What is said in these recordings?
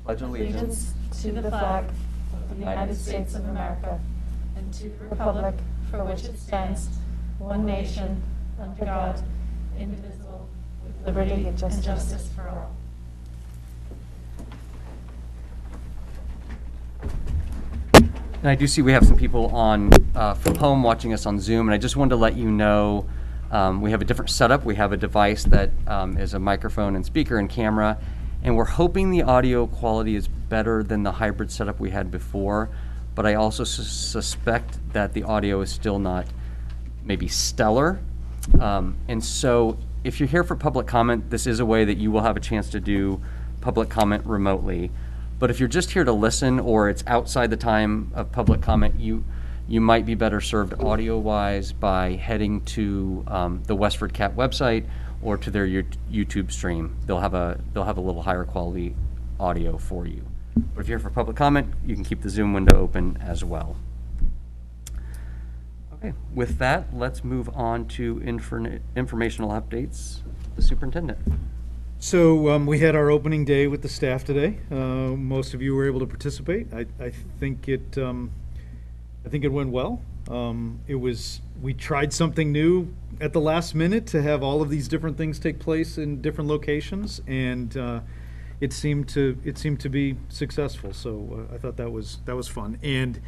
pledge allegiance to the flag of the United States of America and to the republic for which it stands, one nation, under God, indivisible, with liberty and justice for all. And I do see we have some people on from home watching us on Zoom, and I just wanted to let you know we have a different setup. We have a device that is a microphone and speaker and camera, and we're hoping the audio quality is better than the hybrid setup we had before, but I also suspect that the audio is still not maybe stellar. And so if you're here for public comment, this is a way that you will have a chance to do public comment remotely. But if you're just here to listen, or it's outside the time of public comment, you might be better served audio-wise by heading to the WestfordCAT website or to their YouTube stream. They'll have a little higher quality audio for you. But if you're here for public comment, you can keep the Zoom window open as well. Okay, with that, let's move on to informational updates. The superintendent. So we had our opening day with the staff today. Most of you were able to participate. I think it went well. We tried something new at the last minute to have all of these different things take place in different locations, and it seemed to be successful. So I thought that was fun. And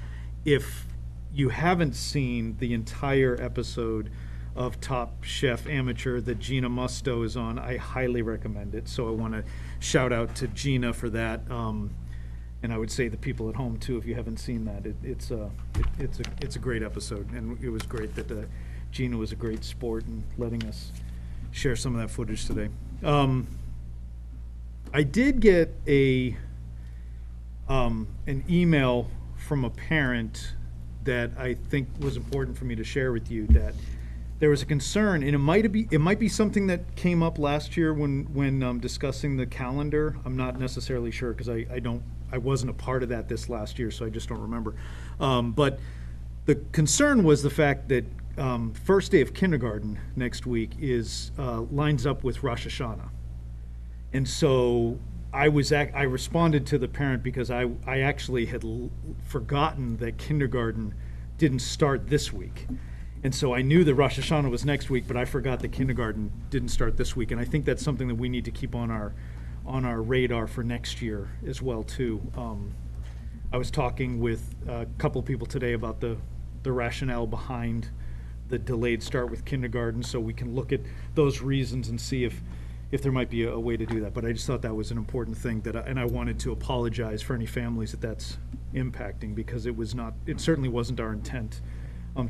if you haven't seen the entire episode of Top Chef Amateur that Gina Musto is on, I highly recommend it. So I want to shout out to Gina for that, and I would say the people at home too, if you haven't seen that. It's a great episode, and it was great that Gina was a great sport and letting us share some of that footage today. I did get an email from a parent that I think was important for me to share with you, that there was a concern, and it might be something that came up last year when discussing the calendar. I'm not necessarily sure, because I wasn't a part of that this last year, so I just don't remember. But the concern was the fact that first day of kindergarten next week lines up with Rosh Hashanah, and so I responded to the parent because I actually had forgotten that kindergarten didn't start this week. And so I knew that Rosh Hashanah was next week, but I forgot that kindergarten didn't start this week. And I think that's something that we need to keep on our radar for next year as well too. I was talking with a couple people today about the rationale behind the delayed start with kindergarten, so we can look at those reasons and see if there might be a way to do that. But I just thought that was an important thing, and I wanted to apologize for any families that's impacting, because it certainly wasn't our intent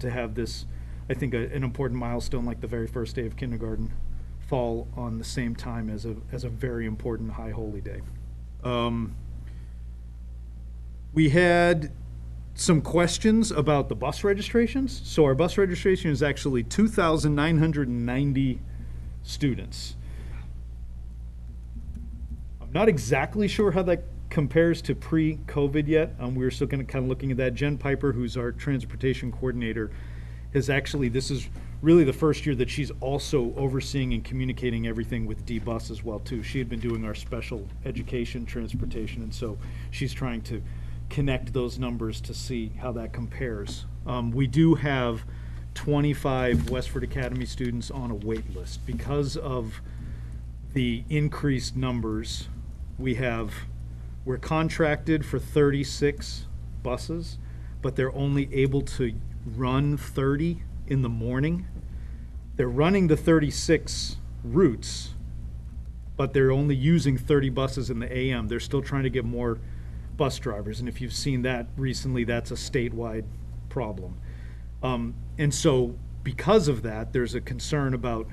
to have this, I think, an important milestone like the very first day of kindergarten fall on the same time as a very important high holy day. We had some questions about the bus registrations. So our bus registration is actually 2,990 students. I'm not exactly sure how that compares to pre-COVID yet. We're still kind of looking at that. Jen Piper, who's our transportation coordinator, this is really the first year that she's also overseeing and communicating everything with D-Bus as well too. She had been doing our special education transportation, and so she's trying to connect those numbers to see how that compares. We do have 25 Westford Academy students on a wait list. Because of the increased numbers, we're contracted for 36 buses, but they're only able to run 30 in the morning. They're running the 36 routes, but they're only using 30 buses in the AM. They're still trying to get more bus drivers, and if you've seen that recently, that's a statewide problem. And so because of that, there's a concern about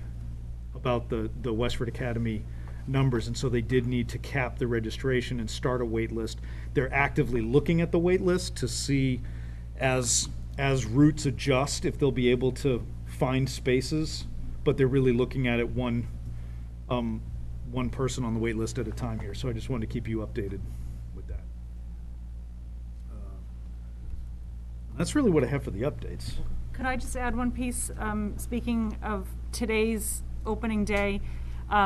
the Westford Academy numbers, and so they did need to cap the registration and start a wait list. They're actively looking at the wait list to see, as routes adjust, if they'll be able to find spaces, but they're really looking at it one person on the wait list at a time here. So I just wanted to keep you updated with that. That's really what I have for the updates. Could I just add one piece? Speaking of today's opening day,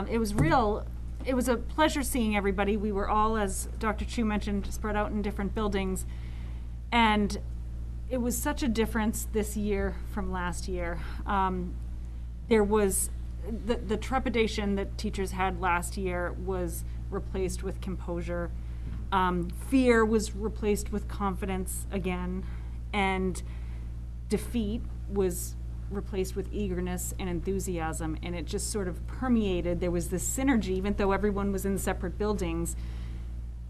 it was real it was a pleasure seeing everybody. We were all, as Dr. Chu mentioned, spread out in different buildings. And it was such a difference this year from last year. There was the trepidation that teachers had last year was replaced with composure. Fear was replaced with confidence again. And defeat was replaced with eagerness and enthusiasm, and it just sort of permeated. There was this synergy, even though everyone was in separate buildings,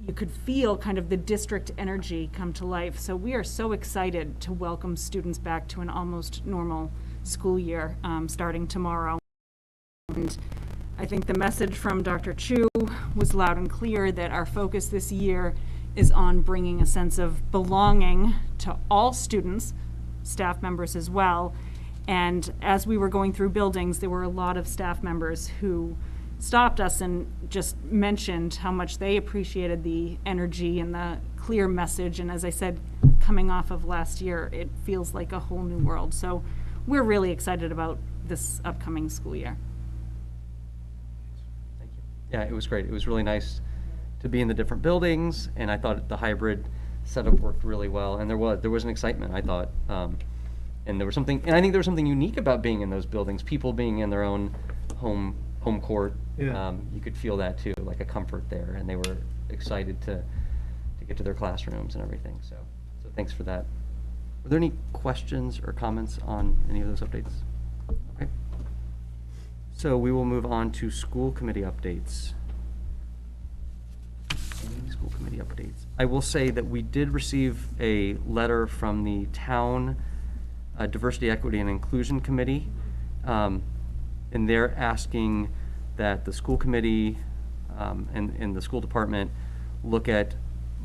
you could feel kind of the district energy come to life. So we are so excited to welcome students back to an almost normal school year starting tomorrow. And I think the message from Dr. Chu was loud and clear that our focus this year is on bringing a sense of belonging to all students, staff members as well. And as we were going through buildings, there were a lot of staff members who stopped us and just mentioned how much they appreciated the energy and the clear message. And as I said, coming off of last year, it feels like a whole new world. So we're really excited about this upcoming school year. Thank you. Yeah, it was great. It was really nice to be in the different buildings, and I thought the hybrid setup worked really well. And there was an excitement, I thought. And there was something, and I think there was something unique about being in those buildings, people being in their own home court. Yeah. You could feel that too, like a comfort there, and they were excited to get to their classrooms and everything. So thanks for that. Were there any questions or comments on any of those updates? Okay. So we will move on to school committee updates. Any school committee updates? I will say that we did receive a letter from the town Diversity, Equity, and Inclusion Committee, and they're asking that the school committee and the school department look at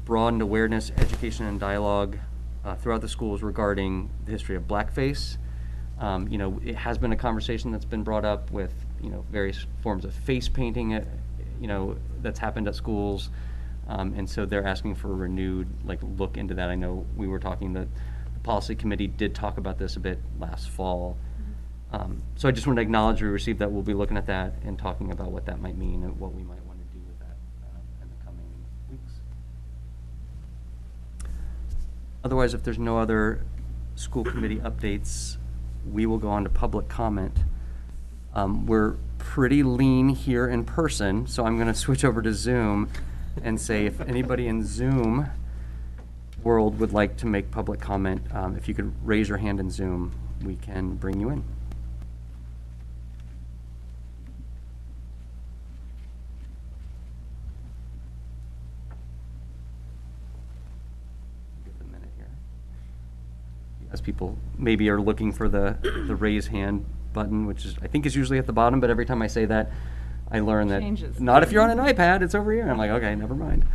broadened awareness, education, and dialogue throughout the schools regarding the history of blackface. You know, it has been a conversation that's been brought up with, you know, various forms of face painting, you know, that's happened at schools, and so they're asking for a renewed look into that. I know we were talking that policy committee did talk about this a bit last fall. So I just want to acknowledge we received that. We'll be looking at that and talking about what that might mean and what we might want to do with that in the coming weeks. Otherwise, if there's no other school committee updates, we will go on to public comment. We're pretty lean here in person, so I'm going to switch over to Zoom and say if anybody in Zoom world would like to make public comment, if you could raise your hand in Zoom, we can bring you in. Give it a minute here. As people maybe are looking for the raise hand button, which is I think is usually at the bottom, but every time I say that, I learn that Changes. Not if you're on an iPad, it's over here. And I'm like, okay, never mind.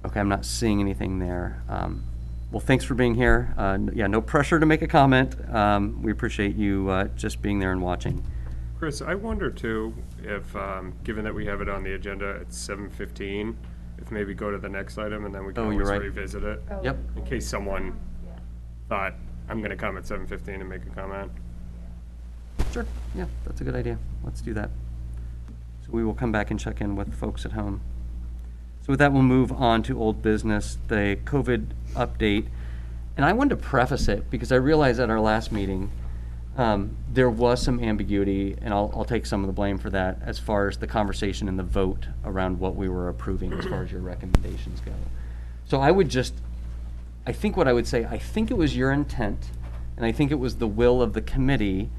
Okay, I'm not seeing anything there. Well, thanks for being here. Yeah, no pressure to make a comment. We appreciate you just being there and watching. Chris, I wonder too if, given that we have it on the agenda at 7:15, if maybe go to the next item and then we can Oh, you're always right. revisit it. Yep. In case someone thought, I'm going to come at 7:15 and make a comment. Sure. Yeah, that's a good idea. Let's do that. So we will come back and check in with folks at home. So with that, we'll move on to old business, the COVID update. And I wanted to preface it because I realized at our last meeting, there was some ambiguity, and I'll take some of the blame for that as far as the conversation and the vote around what we were approving as far as your recommendations go. So I think what I would say, I think it was your intent, and I think it was the will of the committee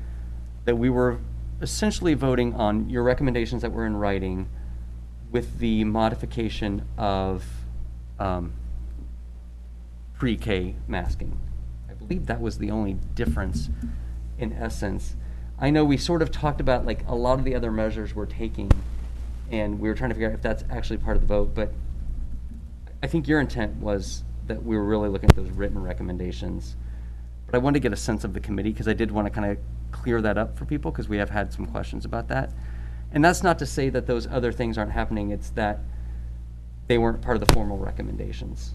that we were essentially voting on your recommendations that were in writing with the modification of pre-K masking. I believe that was the only difference in essence. I know we sort of talked about a lot of the other measures we're taking, and we were trying to figure out if that's actually part of the vote, but I think your intent was that we were really looking at those written recommendations. But I wanted to get a sense of the committee because I did want to kind of clear that up for people because we have had some questions about that. And that's not to say that those other things aren't happening, it's that they weren't part of the formal recommendations.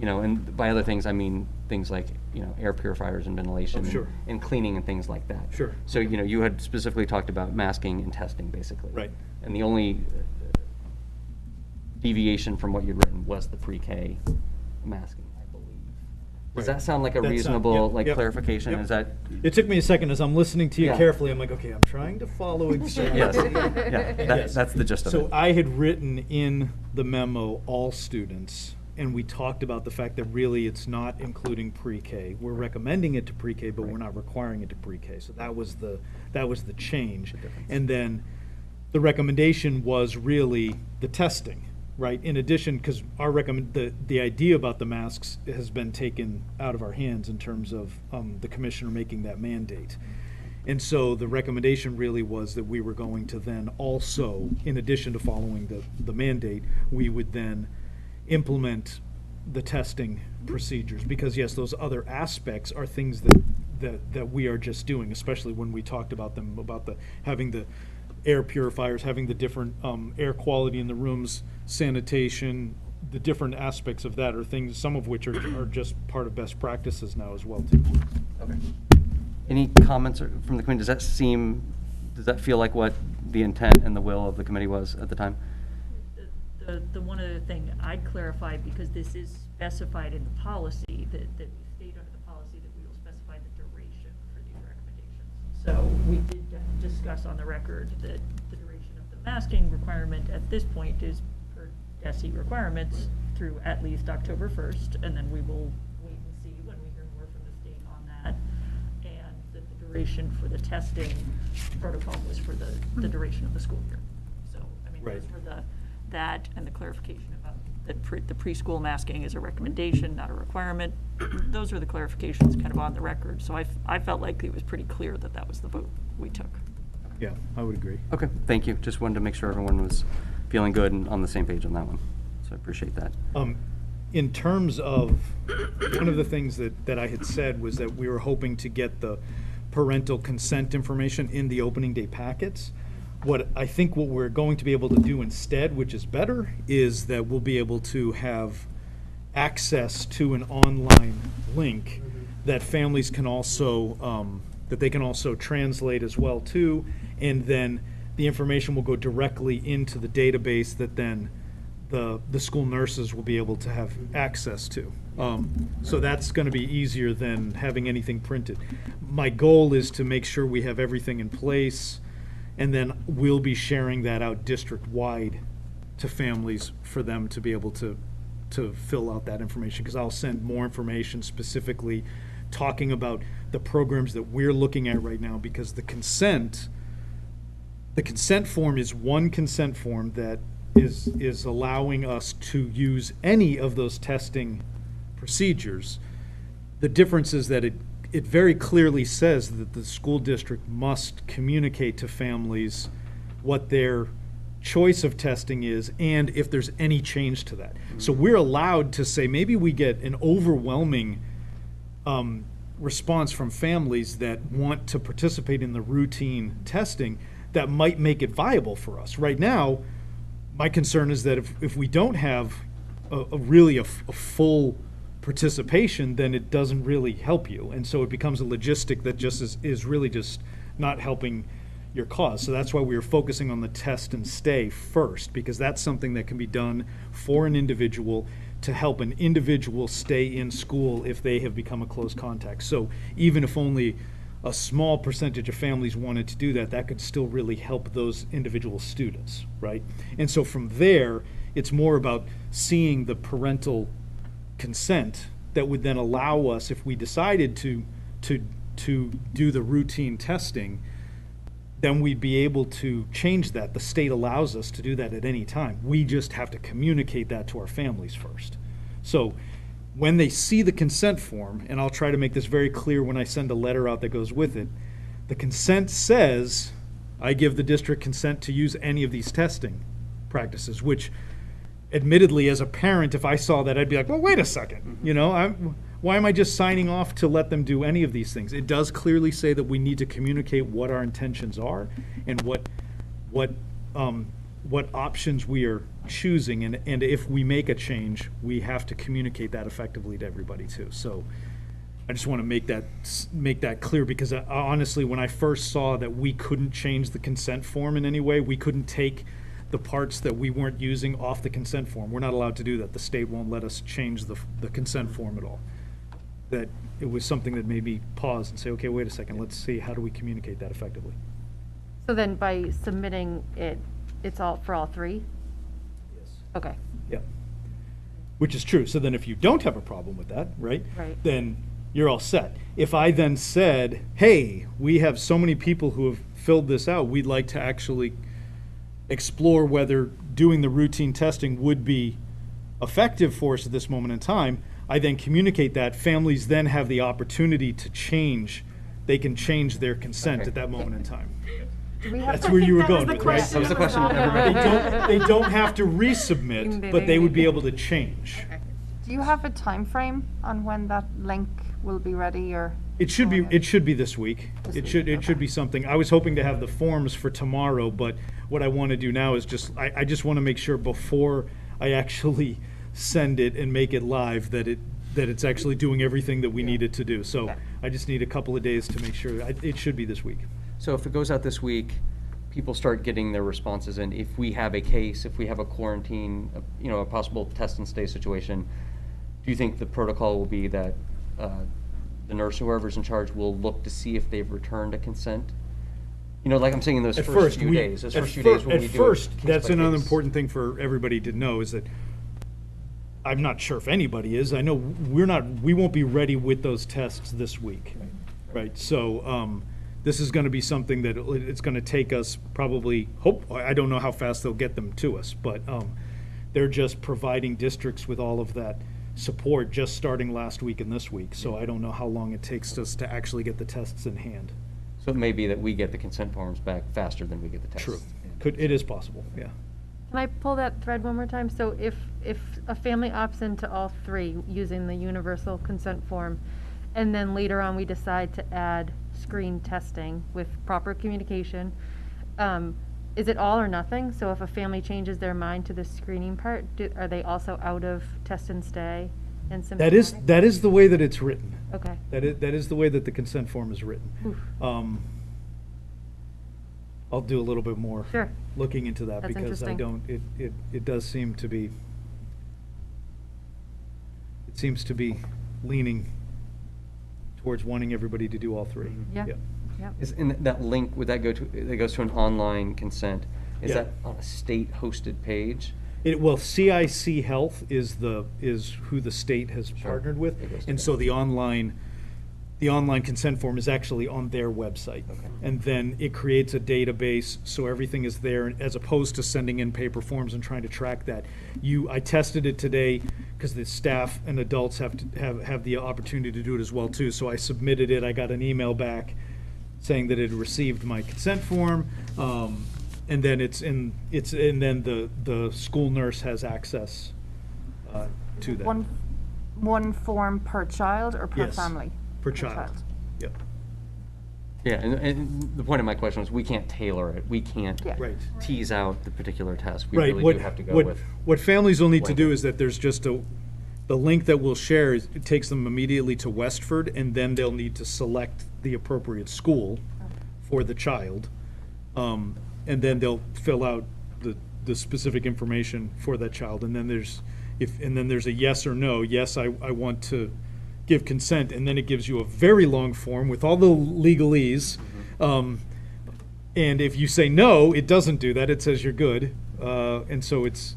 and by other things, I mean things like, air purifiers and ventilation. Oh, sure. And cleaning and things like that. Sure. So, you had specifically talked about masking and testing, basically. Right. And the only deviation from what you'd written was the pre-K masking, I believe. Does Right. that sound like a That sound- reasonable, yep, yep, clarification? yep. Is that? It took me a second as I'm listening to you Yeah. carefully. I'm like, okay, I'm trying to follow exactly. Yes, yeah, Yes. that's the gist of it. So I had written in the memo, all students, and we talked about the fact that really it's not including pre-K. We're recommending it to pre-K, but we're not requiring it to pre-K. So that was the change. And then the recommendation was really the testing, right? In addition, because the idea about the masks has been taken out of our hands in terms of the commissioner making that mandate. And so the recommendation really was that we were going to then also, in addition to following the mandate, we would then implement the testing procedures. Because yes, those other aspects are things that we are just doing, especially when we talked about them, about having the air purifiers, having the different air quality in the rooms, sanitation, the different aspects of that are things, some of which are just part of best practices now as well too. Okay. Any comments from the committee? Does that feel like what the intent and the will of the committee was at the time? The one other thing I'd clarify, because this is specified in the policy, that we state under the policy that we will specify the duration for these recommendations. So we did discuss on the record that the duration of the masking requirement at this point is per DESI requirements through at least October 1st, and then we will wait and see when we hear more from the state on that. And that the duration for the testing protocol was for the duration of the school year. So, I mean, Right. those were that and the clarification about that the preschool masking is a recommendation, not a requirement. Those are the clarifications kind of on the record. So I felt like it was pretty clear that that was the vote we took. Yeah, I would agree. Okay, thank you. Just wanted to make sure everyone was feeling good and on the same page on that one. So I appreciate that. In terms of, one of the things that I had said was that we were hoping to get the parental consent information in the opening day packets. What we're going to be able to do instead, which is better, is that we'll be able to have access to an online link that families can also, that they can also translate as well too, and then the information will go directly into the database that then the school nurses will be able to have access to. So that's going to be easier than having anything printed. My goal is to make sure we have everything in place, and then we'll be sharing that out district-wide to families for them to be able to fill out that information, because I'll send more information specifically talking about the programs that we're looking at right now, because the consent form is one consent form that is allowing us to use any of those testing procedures. The difference is that it very clearly says that the school district must communicate to families what their choice of testing is and if there's any change to that. So we're allowed to say, maybe we get an overwhelming response from families that want to participate in the routine testing that might make it viable for us. Right now, my concern is that if we don't have a full participation, then it doesn't really help you. And so it becomes a logistic that just is really just not helping your cause. So that's why we are focusing on the test and stay first, because that's something that can be done for an individual to help an individual stay in school if they have become a close contact. So even if only a small percentage of families wanted to do that, that could still really help those individual students, right? And so from there, it's more about seeing the parental consent that would then allow us, if we decided to do the routine testing, then we'd be able to change that. The state allows us to do that at any time. We just have to communicate that to our families first. So when they see the consent form, and I'll try to make this very clear when I send a letter out that goes with it, the consent says, I give the district consent to use any of these testing practices, which admittedly, as a parent, if I saw that, I'd be like, well, wait a second, why am I just signing off to let them do any of these things? It does clearly say that we need to communicate what our intentions are and what what options we are choosing, and if we make a change, we have to communicate that effectively to everybody too. So I just want to make that clear, because honestly, when I first saw that we couldn't change the consent form in any way, we couldn't take the parts that we weren't using off the consent form. We're not allowed to do that. The state won't let us change the consent form at all. That it was something that made me pause and say, okay, wait a second, let's see, how do we communicate that effectively? So then by submitting it, it's all for all three? Yes. Okay. Yep. Which is true. So then if you don't have a problem with that, right? Right. Then you're all set. If I then said, hey, we have so many people who have filled this out, we'd like to actually explore whether doing the routine testing would be effective for us at this moment in time, I then communicate that. Families then have the opportunity to change. They can change their consent Okay. at that moment in time. Do we have That's to- where you were that was going the with, right? That was the question. They don't have to resubmit, but they would be able to change. Do you have a time frame on when that link will be ready, or? It should be this week. It should be something. I was hoping to have the forms for tomorrow, but what I want to do now is I just want to make sure before I actually send it and make it live that it's actually doing everything that we need it to do. So I just need a couple of days to make sure. It should be this week. So if it goes out this week, people start getting their responses in. If we have a case, if we have a quarantine, a possible test and stay situation, do you think the protocol will be that the nurse, whoever's in charge, will look to see if they've returned a consent? Like I'm saying in those first few days, when we do it At first, case that's by another case. important thing for everybody to know is that I'm not sure if anybody is. I know we won't be ready with those tests this week. Right, so, this is gonna be something that it's gonna take us probably, I don't know how fast they'll get them to us, but, they're just providing districts with all of that support just starting last week and this week, so I don't know how long it takes us to actually get the tests in hand. So it may be that we get the consent forms back faster than we get the tests. True, it is possible, yeah. Can I pull that thread one more time? So if a family opts into all three using the universal consent form, and then later on we decide to add screen testing with proper communication, is it all or nothing? So if a family changes their mind to the screening part, are they also out of test and stay and symptomatic? That is the way that it's written. Okay. That is the way that the consent form is written. Oof. I'll do a little bit more Sure. looking into that, That's because interesting. it does seem to be, it seems to be leaning towards wanting everybody to do all three. Yeah. Yep. Is in that link, would that that goes to an online consent? Is Yeah. that on a state-hosted page? Well, CIC Health is who the state has Sure. partnered with, It goes to and them. so the online consent form is actually on their website. Okay. And then it creates a database, so everything is there, as opposed to sending in paper forms and trying to track that. I tested it today, because the staff and adults have the opportunity to do it as well too, so I submitted it, I got an email back saying that it had received my consent form, and then and then the school nurse has access to that. One form per child or per Yes, family? per child. Yep, Yeah, and the point of my question was, we can't tailor it. We can't Yeah. right. tease out the particular test. We Right, really do have to go with. what families will need to do blanket. is that there's just the link that we'll share, it takes them immediately to Westford, and then they'll need to select the appropriate school for the child. And then they'll fill out the specific information for that child, and then there's a yes or no. Yes, I want to give consent, and then it gives you a very long form with all the legalese. And if you say no, it doesn't do that, it says you're good. And so it's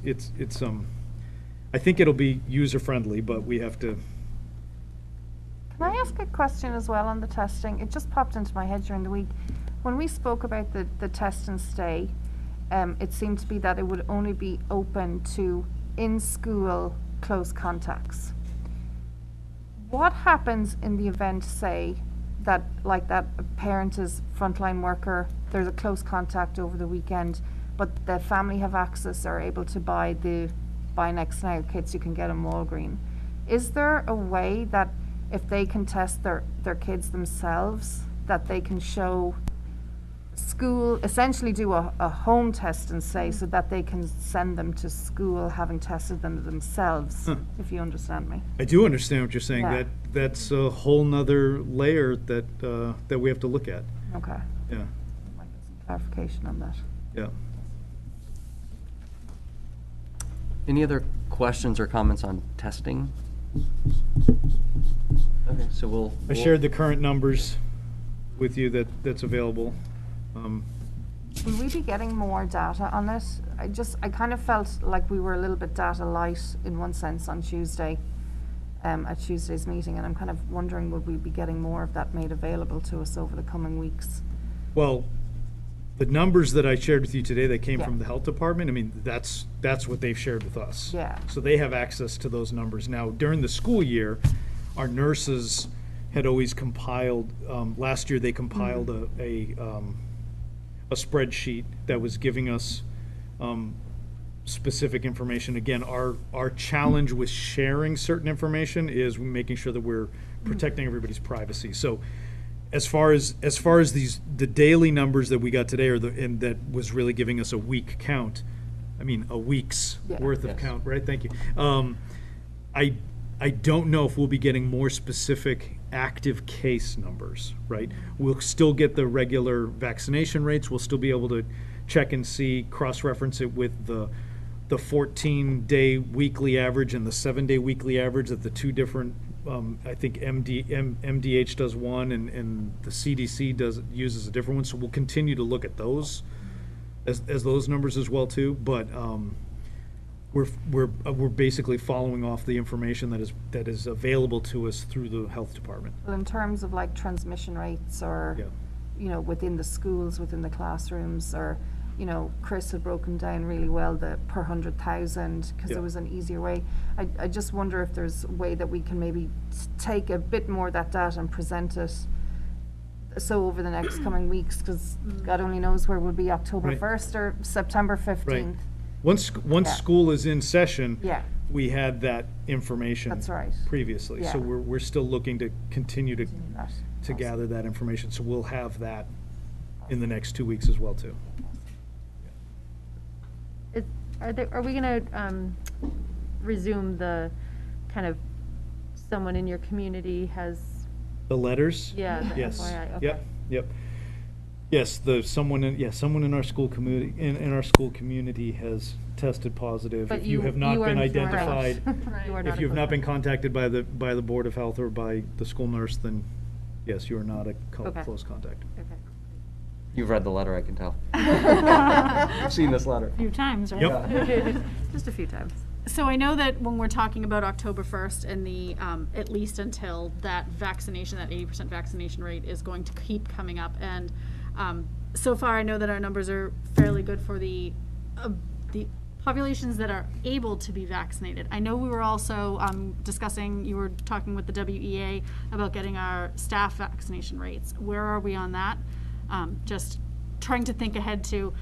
I think it'll be user-friendly, but we have to. Can I ask a question as well on the testing? It just popped into my head during the week. When we spoke about the test and stay, it seemed to be that it would only be open to in-school close contacts. What happens in the event, say, that a parent is frontline worker, there's a close contact over the weekend, but the family have access or are able to buy next now kits you can get in Walgreen. Is there a way that if they can test their kids themselves, that they can show school, essentially do a home test and say, so that they can send them to school having tested them themselves, Huh. if you understand me. I do understand what you're saying. Yeah. That's a whole nother layer that, that we have to look at. Okay. Yeah, Might get some clarification on that. yeah. Any other questions or comments on testing? Okay, so we'll. I shared the current numbers with you that's available. Will we be getting more data on this? I kind of felt like we were a little bit data light in one sense on Tuesday, at Tuesday's meeting, and I'm kind of wondering, would we be getting more of that made available to us over the coming weeks? Well, the numbers that I shared with you today that came Yeah. from the health department, I mean, that's what they've shared with us. Yeah. So they have access to those numbers. Now, during the school year, our nurses had always compiled, last year they compiled a spreadsheet that was giving us specific information. Again, our challenge with sharing certain information is making sure that we're protecting everybody's privacy. So as far as the daily numbers that we got today, and that was really giving us a week count, I mean, a week's Yeah. worth of Yes. count, right? Thank you. I don't know if we'll be getting more specific active case numbers, right? We'll still get the regular vaccination rates. We'll still be able to check and see, cross-reference it with the 14-day weekly average and the 7-day weekly average that the two different, I think MDH does one and the CDC uses a different one. So we'll continue to look at those as those numbers as well too. But we're basically following off the information that is available to us through the health department. Well, in terms of like transmission rates or, Yeah. you know, within the schools, within the classrooms, or, you know, Chris had broken down really well the per 100,000, because Yeah. there was an easier way. I just wonder if there's a way that we can maybe take a bit more of that data and present it so over the next coming weeks, because God only knows where we'll be, October Right. 1st or September 15th. Once Yeah. school is in session, Yeah. we had that information. That's right. Previously. So Yeah. we're still looking to continue to That. gather that information. So we'll have that in the next 2 weeks as well too. Are we gonna resume the kind of someone in your community has, The letters? yeah, the Yes. FYI, okay. Yep. Yes, someone in our school community, in our school community has tested positive. But If you have not you been aren't- you are not. identified, You are not if you have not been included. contacted by the Board of Health or by the school nurse, then yes, you are not a Okay. close contact. Okay. You've read the letter, I can tell. You've seen this letter. A few times, right? Yep. Just a few times. So I know that when we're talking about October 1st and the, at least until that vaccination, that 80% vaccination rate is going to keep coming up. And so far, I know that our numbers are fairly good for the populations that are able to be vaccinated. I know we were also discussing, you were talking with the WEA about getting our staff vaccination rates. Where are we on that? Just trying to think ahead to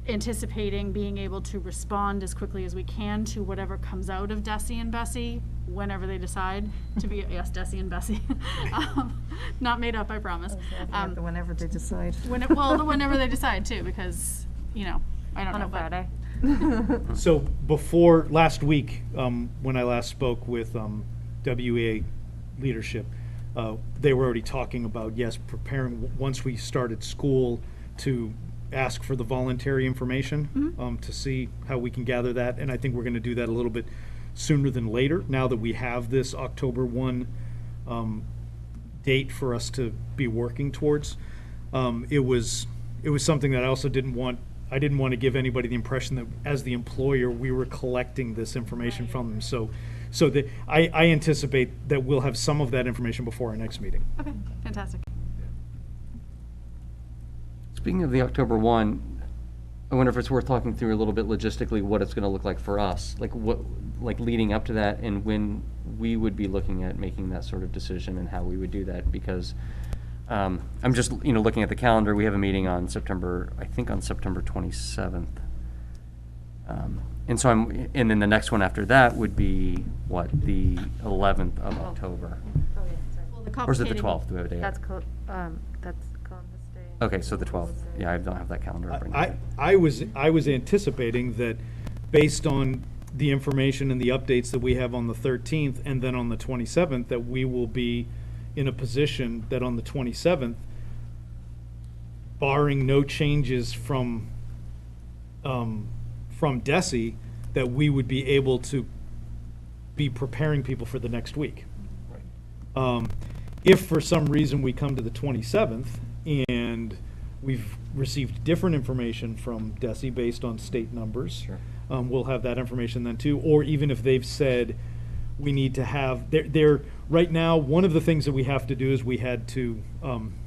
anticipating being able to respond as quickly as we can to whatever comes out of Desi and Bessie, whenever they decide to be, yes, Desi and Bessie. Not made up, I promise. Whenever they decide. Whenever they decide too, because, you know, I don't On know. a but- Friday. So before, last week, when I last spoke with WEA leadership, they were already talking about, yes, preparing, once we started school, to ask for the voluntary information, to see how we can gather that. And I think we're going to do that a little bit sooner than later, now that we have this October 1 date for us to be working towards. It was something that I also didn't want to give anybody the impression that as the employer, we were collecting this information from them. So I anticipate that we'll have some of that information before our next meeting. Okay, fantastic. Speaking of the October 1, I wonder if it's worth talking through a little bit logistically what it's going to look like for us, like leading up to that, and when we would be looking at making that sort of decision and how we would do that, because I'm just, looking at the calendar. We have a meeting on September 27th. And so and then the next one after that would be, the 11th of October? Oh, yeah, sorry. Well, the Or is it the complicating- 12th? Do we have a day? That's Columbus Day. Okay, so the 12th. Yeah, I don't have that calendar up right now. I was anticipating that based on the information and the updates that we have on the 13th and then on the 27th, that we will be in a position that on the 27th, barring no changes from DESI, that we would be able to be preparing people for the next week. If for some reason we come to the 27th and we've received different information from DESI based on state numbers, Sure. We'll have that information then too. Or even if they've said we need to have, right now, one of the things that we have to do is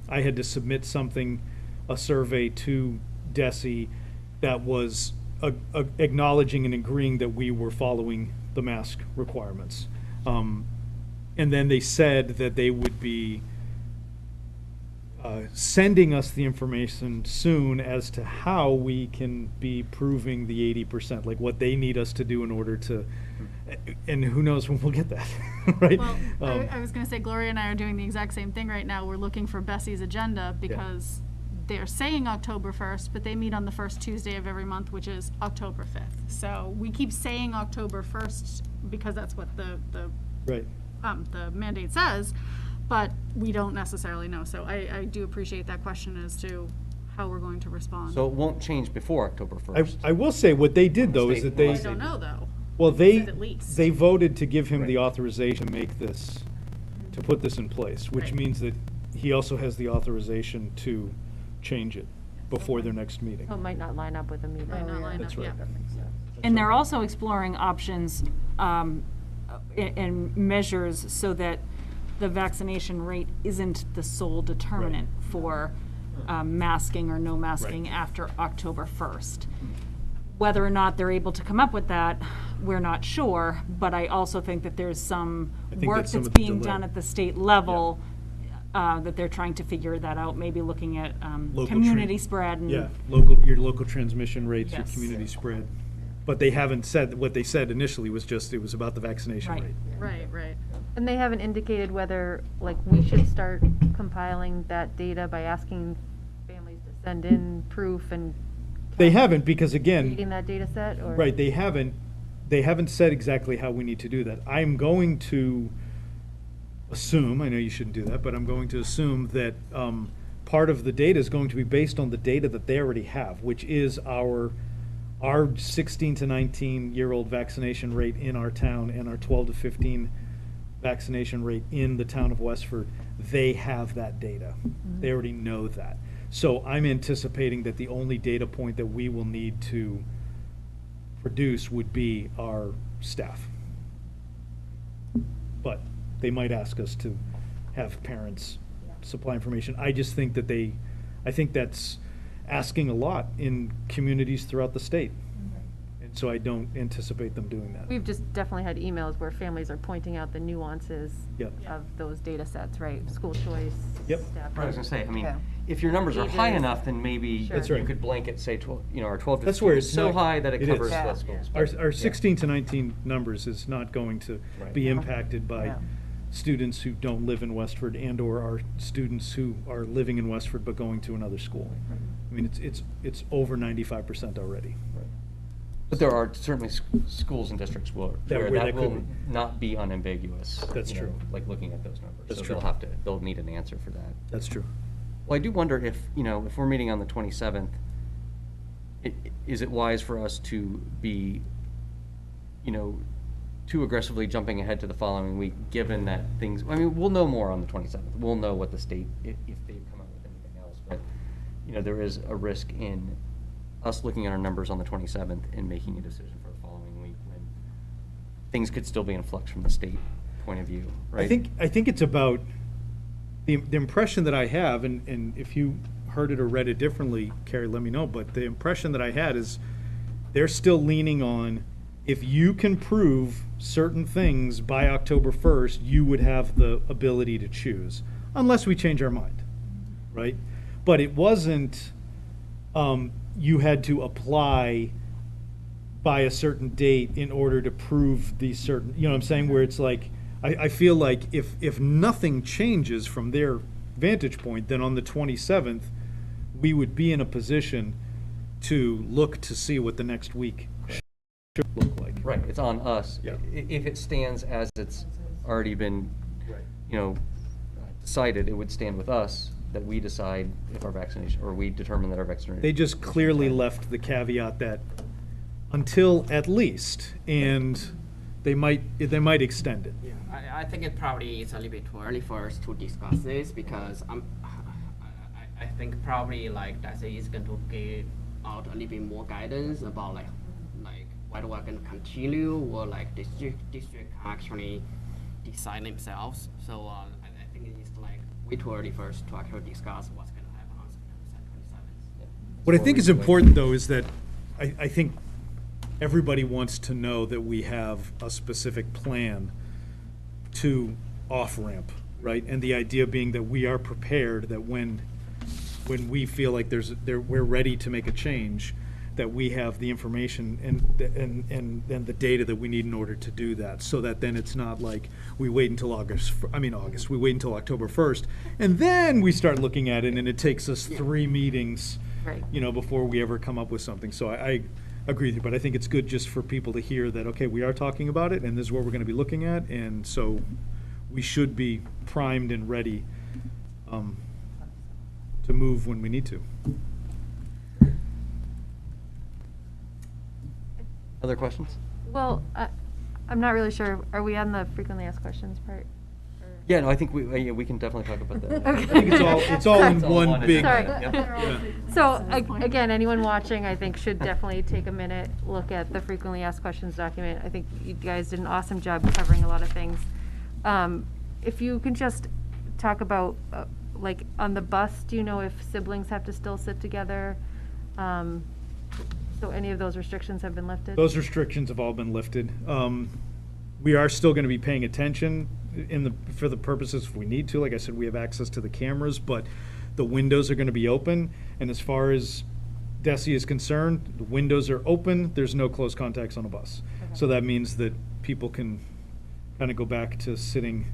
I had to submit something, a survey to DESI that was acknowledging and agreeing that we were following the mask requirements. And then they said that they would be sending us the information soon as to how we can be proving the 80%, like what they need us to do in order to, and who knows when we'll get that, right? Well, I was going to say, Gloria and I are doing the exact same thing right now. We're looking for Bessie's agenda because they're saying October 1st, but they meet on the first Tuesday of every month, which is October 5th. So we keep saying October 1st because that's what the Right. the mandate says, but we don't necessarily know. So I do appreciate that question as to how we're going to respond. So it won't change before October 1st. I will say, what they did though is that I they, don't know, though. well, At least. they voted to give him the Right. authorization to make this, to put this in place, which Right. means that he also has the authorization to change it before their next meeting. So it might not line up with a meeting. Might not line up, That's right. yeah. And they're also exploring options and measures so that the vaccination rate isn't the sole determinant for masking or no masking Right. after October 1st. Whether or not they're able to come up with that, we're not sure, but I also think that there's some I think work that's some that's of the being delay. done at the state level that they're trying to figure that out, maybe looking at Local community tran- spread and. Yeah, your local transmission rates, your Yes. community spread. But they haven't said, what they said initially was just, it was about the vaccination Right. rate. Right. And they haven't indicated whether, like, we should start compiling that data by asking families to send in proof and They haven't, because again. reading that data set, or? Right, they haven't said exactly how we need to do that. I'm going to assume, I know you shouldn't do that, but I'm going to assume that part of the data is going to be based on the data that they already have, which is our 16 to 19-year-old vaccination rate in our town and our 12 to 15 vaccination rate in the town of Westford. They have that data. They already know that. So I'm anticipating that the only data point that we will need to produce would be our staff. But they might ask us to have parents supply information. I just think that I think that's asking a lot in communities throughout the state. And so I don't anticipate them doing that. We've just definitely had emails where families are pointing out the nuances Yep. of those data sets, right? School choice. Yep. staff Right, I was gonna say, I mean, Yeah. if your numbers are high Ages. enough, then maybe Sure. That's you right. could blanket, say, 12, our 12 to That's 15 where is it's so not- high that it it covers is. Yeah. the schools. Our, but- our yeah. 16 to 19 numbers is not going to Right. be No. impacted by Yeah. students who don't live in Westford and/or our students who are living in Westford but going to another school. I mean, it's over 95% already. But there are certainly schools and districts where Where that that will could- not be unambiguous. That's you know, true. Like looking at those numbers. That's So true. they'll need an answer for that. That's true. Well, I do wonder if, if we're meeting on the 27th, is it wise for us to be, too aggressively jumping ahead to the following week, given that things, I mean, we'll know more on the 27th. We'll know what the state, if they've come up with anything else. But, there is a risk in us looking at our numbers on the 27th and making a decision for the following week when things could still be in flux from the state point of view, right? I think it's about, the impression that I have, and if you heard it or read it differently, Carrie, let me know, but the impression that I had is they're still leaning on, if you can prove certain things by October 1st, you would have the ability to choose, unless we change our mind, right? But it wasn't, you had to apply by a certain date in order to prove these certain, you know what I'm saying, where it's like, I feel like if nothing changes from their vantage point, then on the 27th, we would be in a position to look to see what the next week should look like. Right, it's on us. Yeah. If it stands as it's already been, decided, it would stand with us that we decide if our vaccination, or we determine that our vaccination. They just clearly left the caveat that until at least, and they might extend it. Yeah, I think it probably is a little bit too early for us to discuss this because I think probably like Darcy is going to give out a little bit more guidance about like whether we're going to continue or like district actually decide themselves. So I think it's like way too early for us to actually discuss what's going to happen on September 27th. What I think is important, though, is that I think everybody wants to know that we have a specific plan to off-ramp, right? And the idea being that we are prepared, that when we feel like we're ready to make a change, that we have the information and the data that we need in order to do that, so that then it's not like we wait until we wait until October 1st, and then we start looking at it, and it takes us 3 meetings, Right. before we ever come up with something. So I agree with you, but I think it's good just for people to hear that, okay, we are talking about it, and this is what we're gonna be looking at, and so we should be primed and ready to move when we need to. Other questions? Well, I'm not really sure. Are we on the frequently asked questions part? Or- Yeah, no, I think we can definitely talk about that. Okay. I think it's all in one big. Sorry. Yeah. So, again, anyone watching, I think, should definitely take a minute, look at the frequently asked questions document. I think you guys did an awesome job covering a lot of things. If you can just talk about, like, on the bus, do you know if siblings have to still sit together? So any of those restrictions have been lifted? Those restrictions have all been lifted. We are still going to be paying attention for the purposes if we need to. Like I said, we have access to the cameras, but the windows are going to be open. And as far as DESI is concerned, the windows are open. There's no close contacts on a bus. Okay. So that means that people can kind of go back to sitting,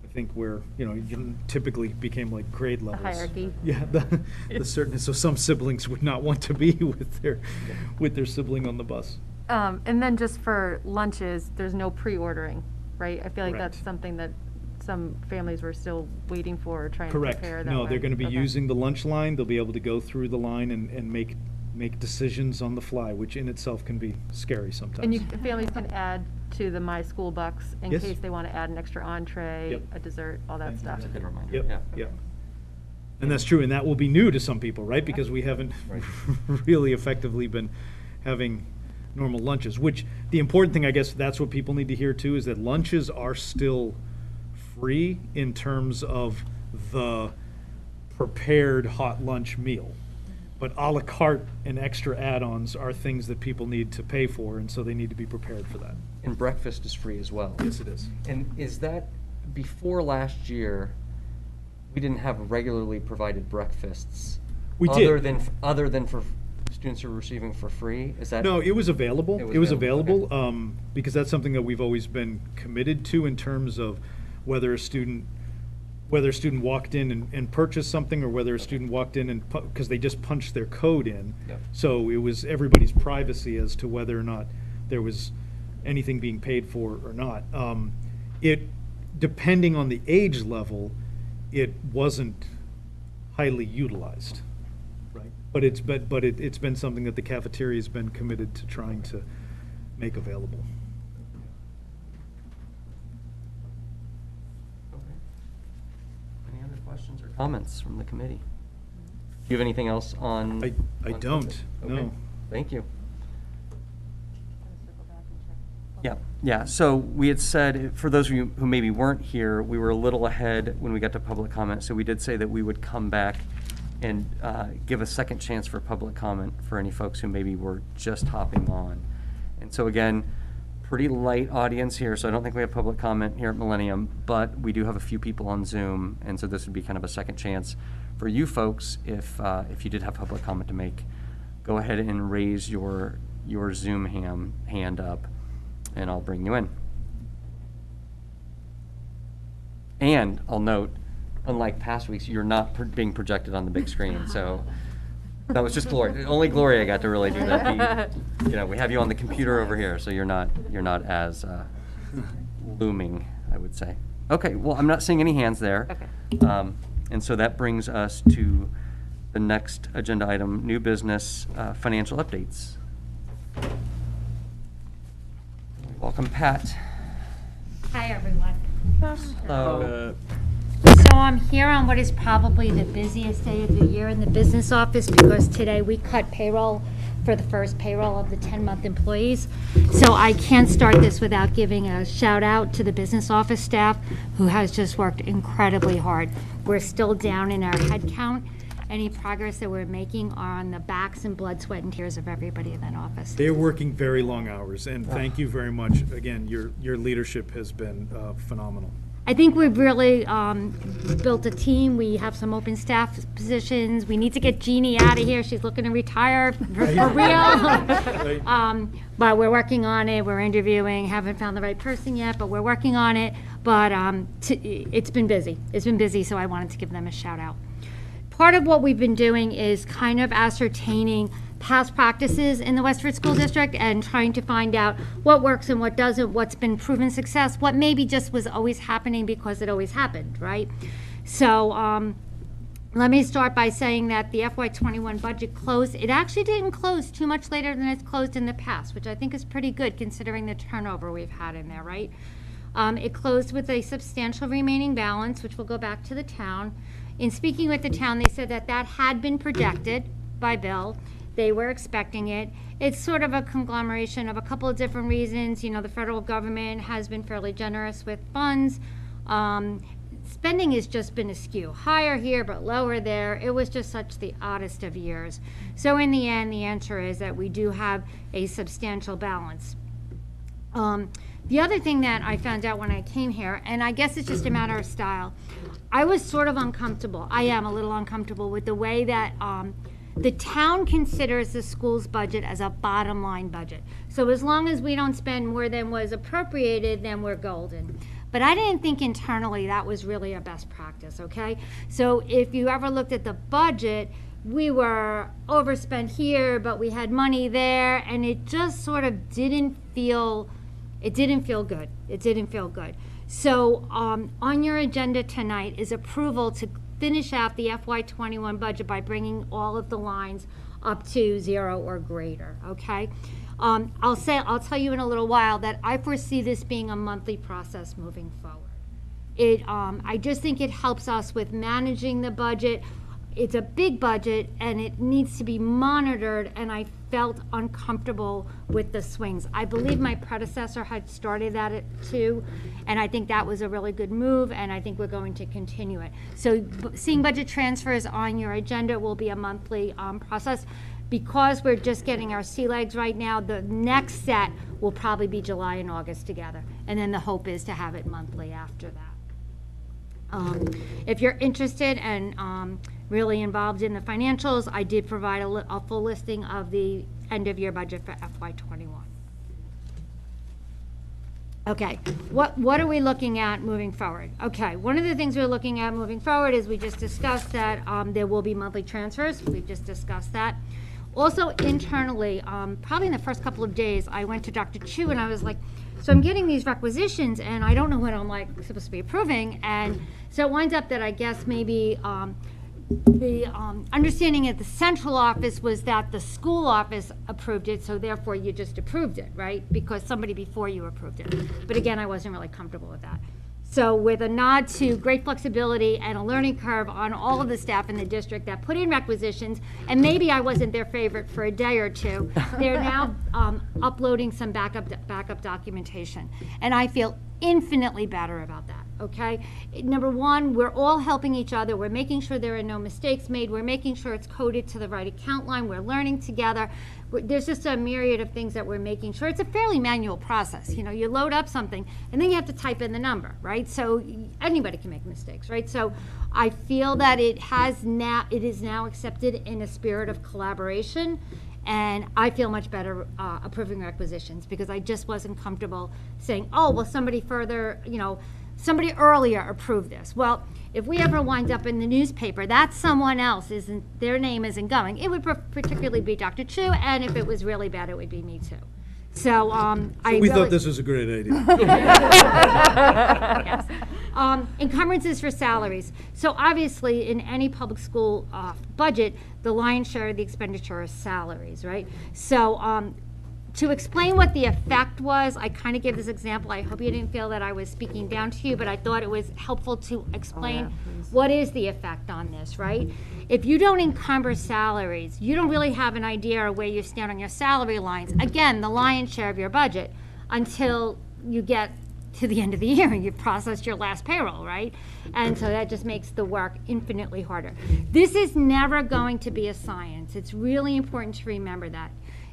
I think, where, you typically became like grade levels. hierarchy. Yeah, the certain, so some siblings would not want to be with their sibling on the bus. And then just for lunches, there's no pre-ordering, right? I feel like Correct. that's something that some families were still waiting for or trying to Correct. prepare that No, way. they're going to be Okay. using the lunch line. They'll be able to go through the line and make decisions on the fly, which in itself can be scary sometimes. And families can add to the My School Bucks in Yes. case they want to add an extra entree, Yep. a dessert, all that stuff. That's a good reminder. Yep, Yeah. yep. And that's true, and that will be new to some people, right? Because we haven't Right. really effectively been having normal lunches, which the important thing, I guess, that's what people need to hear too, is that lunches are still free in terms of the prepared hot lunch meal. But à la carte and extra add-ons are things that people need to pay for, and so they need to be prepared for that. And breakfast is free as well. Yes, it is. And is that, before last year, we didn't have regularly provided breakfasts? We did. Other than for students who are receiving for free? Is that? No, it was available. It was It was available, available, because that's something that we've always been committed to in terms of whether a student walked in and purchased something, or whether a student walked in and, because they just punched their code in. Yep. So it was everybody's privacy as to whether or not there was anything being paid for or not. Depending on the age level, it wasn't highly utilized. Right. But it's been something that the cafeteria's been committed to trying to make available. Okay. Any other questions or comments from the committee? Do you have anything else on? I on don't, COVID? no. Okay, thank you. Circle back and check. Yeah, yeah, so we had said, for those of you who maybe weren't here, we were a little ahead when we got to public comment, so we did say that we would come back and give a second chance for public comment for any folks who maybe were just hopping on. And so again, pretty light audience here, so I don't think we have public comment here at Millennium, but we do have a few people on Zoom, and so this would be kind of a second chance for you folks, if you did have public comment to make, go ahead and raise your Zoom hand up, and I'll bring you in. And I'll note, unlike past weeks, you're not being projected on the big screen, so That was just Gloria. Only Gloria got to really do that. You know, we have you on the computer over here, so you're not as looming, I would say. Okay, well, I'm not seeing any hands there. Okay. And so that brings us to the next agenda item, new business, financial updates. Welcome, Pat. Hi, everyone. Hello. So I'm here on what is probably the busiest day of the year in the business office because today we cut payroll for the first payroll of the 10-month employees. So I can't start this without giving a shout out to the business office staff who has just worked incredibly hard. We're still down in our head count. Any progress that we're making are on the backs and blood, sweat, and tears of everybody in that office. They're working very long hours, and thank you very much. Again, your leadership has been phenomenal. I think we've really built a team. We have some open staff positions. We need to get Jeannie out of here. She's looking to retire for real. But we're working on it. We're interviewing. Haven't found the right person yet, but we're working on it. But it's been busy. It's been busy, so I wanted to give them a shout out. Part of what we've been doing is kind of ascertaining past practices in the Westford School District and trying to find out what works and what doesn't, what's been proven success, what maybe just was always happening because it always happened, right? So let me start by saying that the FY21 budget closed. It actually didn't close too much later than it's closed in the past, which I think is pretty good considering the turnover we've had in there, right? It closed with a substantial remaining balance, which will go back to the town. In speaking with the town, they said that that had been projected by Bill. They were expecting it. It's sort of a conglomeration of a couple of different reasons. You know, the federal government has been fairly generous with funds. Spending has just been askew. Higher here, but lower there. It was just such the oddest of years. So in the end, the answer is that we do have a substantial balance. The other thing that I found out when I came here, and I guess it's just a matter of style, I was sort of uncomfortable. I am a little uncomfortable with the way that the town considers the school's budget as a bottom line budget. So as long as we don't spend more than was appropriated, then we're golden. But I didn't think internally that was really a best practice, okay? So if you ever looked at the budget, we were overspent here, but we had money there, and it just sort of didn't feel good. It didn't feel good. So on your agenda tonight is approval to finish out the FY21 budget by bringing all of the lines up to 0 or greater, okay? I'll tell you in a little while that I foresee this being a monthly process moving forward. I just think it helps us with managing the budget. It's a big budget and it needs to be monitored, and I felt uncomfortable with the swings. I believe my predecessor had started that too, and I think that was a really good move, and I think we're going to continue it. So seeing budget transfers on your agenda will be a monthly process. Because we're just getting our sea legs right now, the next set will probably be July and August together, and then the hope is to have it monthly after that. If you're interested and really involved in the financials, I did provide a full listing of the end of year budget for FY21. Okay, what are we looking at moving forward? Okay, one of the things we're looking at moving forward is we just discussed that there will be monthly transfers. We've just discussed that. Also internally, probably in the first couple of days, I went to Dr. Chu and I was like, so I'm getting these requisitions and I don't know what I'm like supposed to be approving. And so it winds up that I guess maybe the understanding at the central office was that the school office approved it, so therefore you just approved it, right? Because somebody before you approved it. But again, I wasn't really comfortable with that. So with a nod to great flexibility and a learning curve on all of the staff in the district that put in requisitions, and maybe I wasn't their favorite for a day or two, they're now uploading some backup documentation. And I feel infinitely better about that, okay? Number one, we're all helping each other. We're making sure there are no mistakes made. We're making sure it's coded to the right account line. We're learning together. There's just a myriad of things that we're making sure. It's a fairly manual process. You know, you load up something and then you have to type in the number, right? So anybody can make mistakes, right? So I feel that it is now accepted in a spirit of collaboration, and I feel much better approving requisitions because I just wasn't comfortable saying, oh, well, somebody further, you know, somebody earlier approved this. Well, if we ever wind up in the newspaper, that someone else their name isn't going. It would particularly be Dr. Chu, and if it was really bad, it would be me too. So, We thought this was a great idea. Yes. Encumbrances for salaries. So obviously, in any public school budget, the lion's share of the expenditure is salaries, right? So to explain what the effect was, I kind of gave this example. I hope you didn't feel that I was speaking down to you, but I thought it was helpful to explain what is the effect on this, right? If you don't encumber salaries, you don't really have an idea of where you stand on your salary lines. Again, the lion's share of your budget until you get to the end of the year and you've processed your last payroll, right? And so that just makes the work infinitely harder. This is never going to be a science. It's really important to remember that.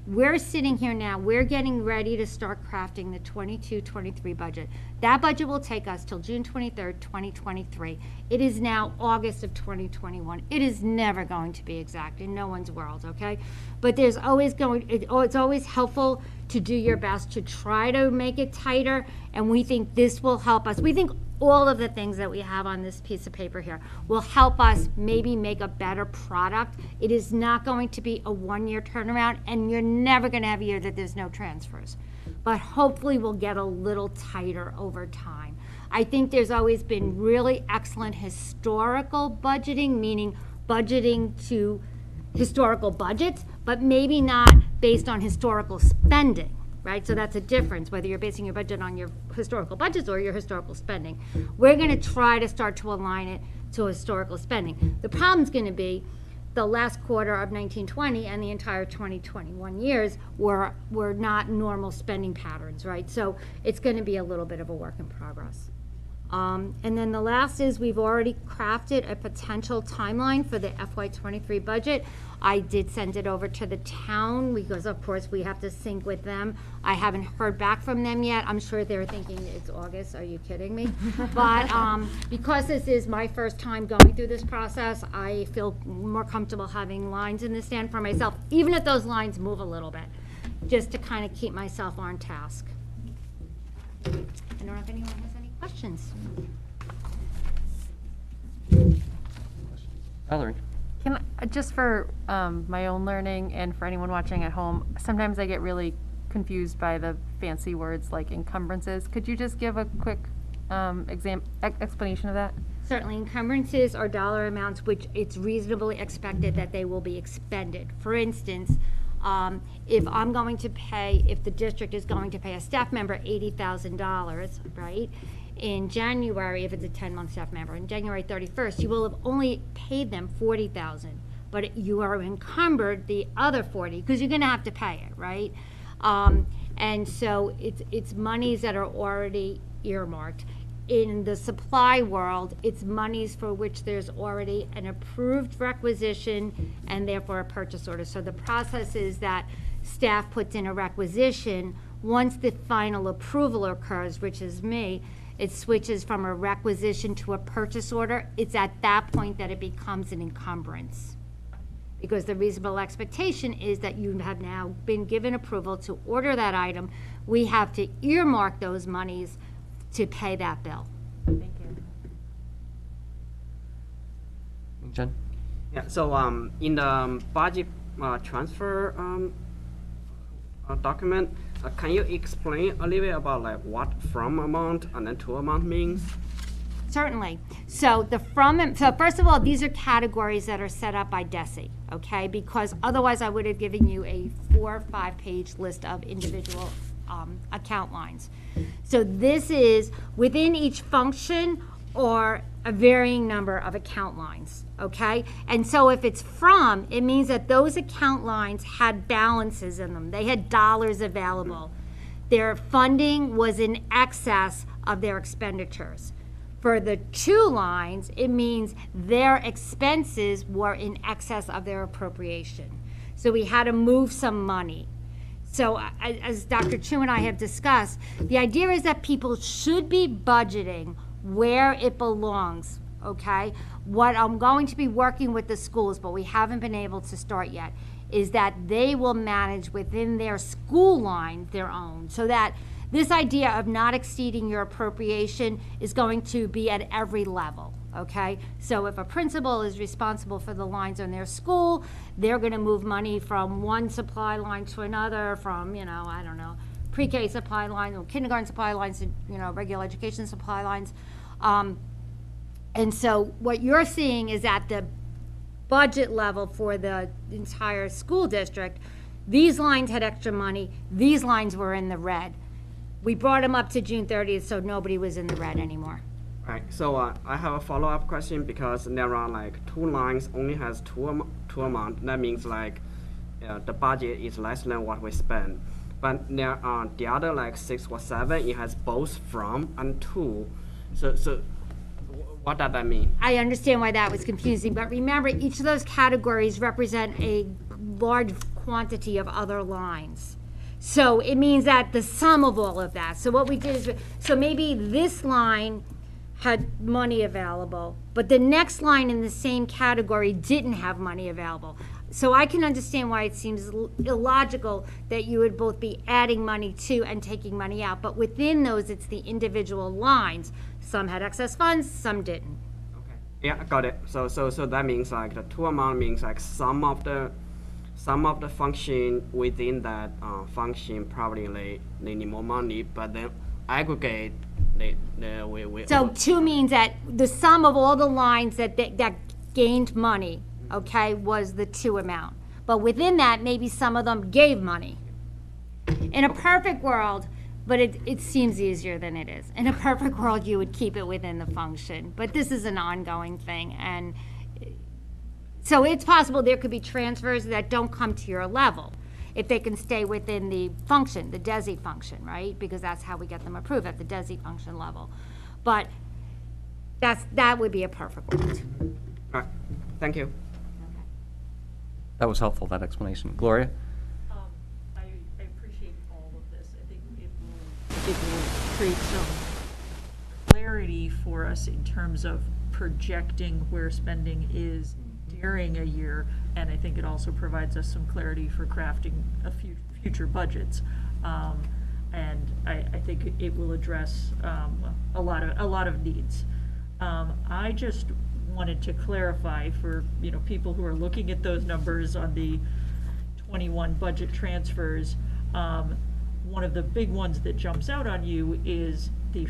We're sitting here now, we're getting ready to start crafting the 22-23 budget. That budget will take us till June 23rd, 2023. It is now August of 2021. It is never going to be exact in no one's world, okay? But there's always it's always helpful to do your best to try to make it tighter, and we think this will help us. We think all of the things that we have on this piece of paper here will help us maybe make a better product. It is not going to be a one-year turnaround, and you're never going to have a year that there's no transfers. But hopefully we'll get a little tighter over time. I think there's always been really excellent historical budgeting, meaning budgeting to historical budgets, but maybe not based on historical spending. Right, so that's a difference, whether you're basing your budget on your historical budgets or your historical spending. We're going to try to start to align it to historical spending. The problem's going to be the last quarter of 1920 and the entire 2021 years were not normal spending patterns, right? So it's going to be a little bit of a work in progress. And then the last is we've already crafted a potential timeline for the FY23 budget. I did send it over to the town because, of course, we have to sync with them. I haven't heard back from them yet. I'm sure they're thinking it's August. Are you kidding me? But because this is my first time going through this process, I feel more comfortable having lines in the sand for myself, even if those lines move a little bit, just to kind of keep myself on task. I don't know if anyone has any questions. Valerie? Can I, just for my own learning and for anyone watching at home, sometimes I get really confused by the fancy words like encumbrances. Could you just give a quick explanation of that? Certainly, encumbrances are dollar amounts which it's reasonably expected that they will be expended. For instance, if the district is going to pay a staff member $80,000, right? In January, if it's a 10-month staff member, in January 31st, you will have only paid them $40,000, but you are encumbered the other $40,000 because you're going to have to pay it, right? And so it's monies that are already earmarked. In the supply world, it's monies for which there's already an approved requisition and therefore a purchase order. So the process is that staff puts in a requisition. Once the final approval occurs, which is me, it switches from a requisition to a purchase order. It's at that point that it becomes an encumbrance. Because the reasonable expectation is that you have now been given approval to order that item. We have to earmark those monies to pay that bill. Thank you. Jen? Yeah, so in the budget transfer document, can you explain a little bit about like what from amount and then to amount means? Certainly. So first of all, these are categories that are set up by DESI, okay? Because otherwise I would have given you a 4 or 5 page list of individual account lines. So this is within each function or a varying number of account lines, okay? And so if it's from, it means that those account lines had balances in them. They had dollars available. Their funding was in excess of their expenditures. For the to lines, it means their expenses were in excess of their appropriation. So we had to move some money. So as Dr. Chu and I have discussed, the idea is that people should be budgeting where it belongs, okay? What I'm going to be working with the schools, but we haven't been able to start yet, is that they will manage within their school line their own, so that this idea of not exceeding your appropriation is going to be at every level, okay? So if a principal is responsible for the lines on their school, they're gonna move money from one supply line to another, from, I don't know, pre-K supply line, or kindergarten supply lines, to, regular education supply lines. And so what you're seeing is at the budget level for the entire school district, these lines had extra money, these lines were in the red. We brought them up to June 30th, so nobody was in the red anymore. Right, so I have a follow-up question, because there are like 2 lines only has two amount. That means like the budget is less than what we spend. But there are the other like 6 or 7, it has both from and to. So what does that mean? I understand why that was confusing, but remember, each of those categories represent a large quantity of other lines. So it means that the sum of all of that. So what we did is, so maybe this line had money available, but the next line in the same category didn't have money available. So I can understand why it seems illogical that you would both be adding money to and taking money out, but within those, it's the individual lines. Some had excess funds, some didn't. Okay. Yeah, got it. So that means like the 2 amount means like some of the function within that function probably they need more money, but then aggregate we So 2 means that the sum of all the lines that gained money, okay, was the 2 amount. But within that, maybe some of them gave money. In a perfect world, but it seems easier than it is. In a perfect world, you would keep it within the function. But this is an ongoing thing. And so it's possible there could be transfers that don't come to your level if they can stay within the function, the DESI function, right? Because that's how we get them approved, at the DESI function level. But that would be a perfect world. All right, thank you. That was helpful, that explanation. Gloria? I appreciate all of this. I think it will create some clarity for us in terms of projecting where spending is during a year, and I think it also provides us some clarity for crafting future budgets. And I think it will address a lot of needs. I just wanted to clarify for people who are looking at those numbers on the 21 budget transfers. One of the big ones that jumps out on you is the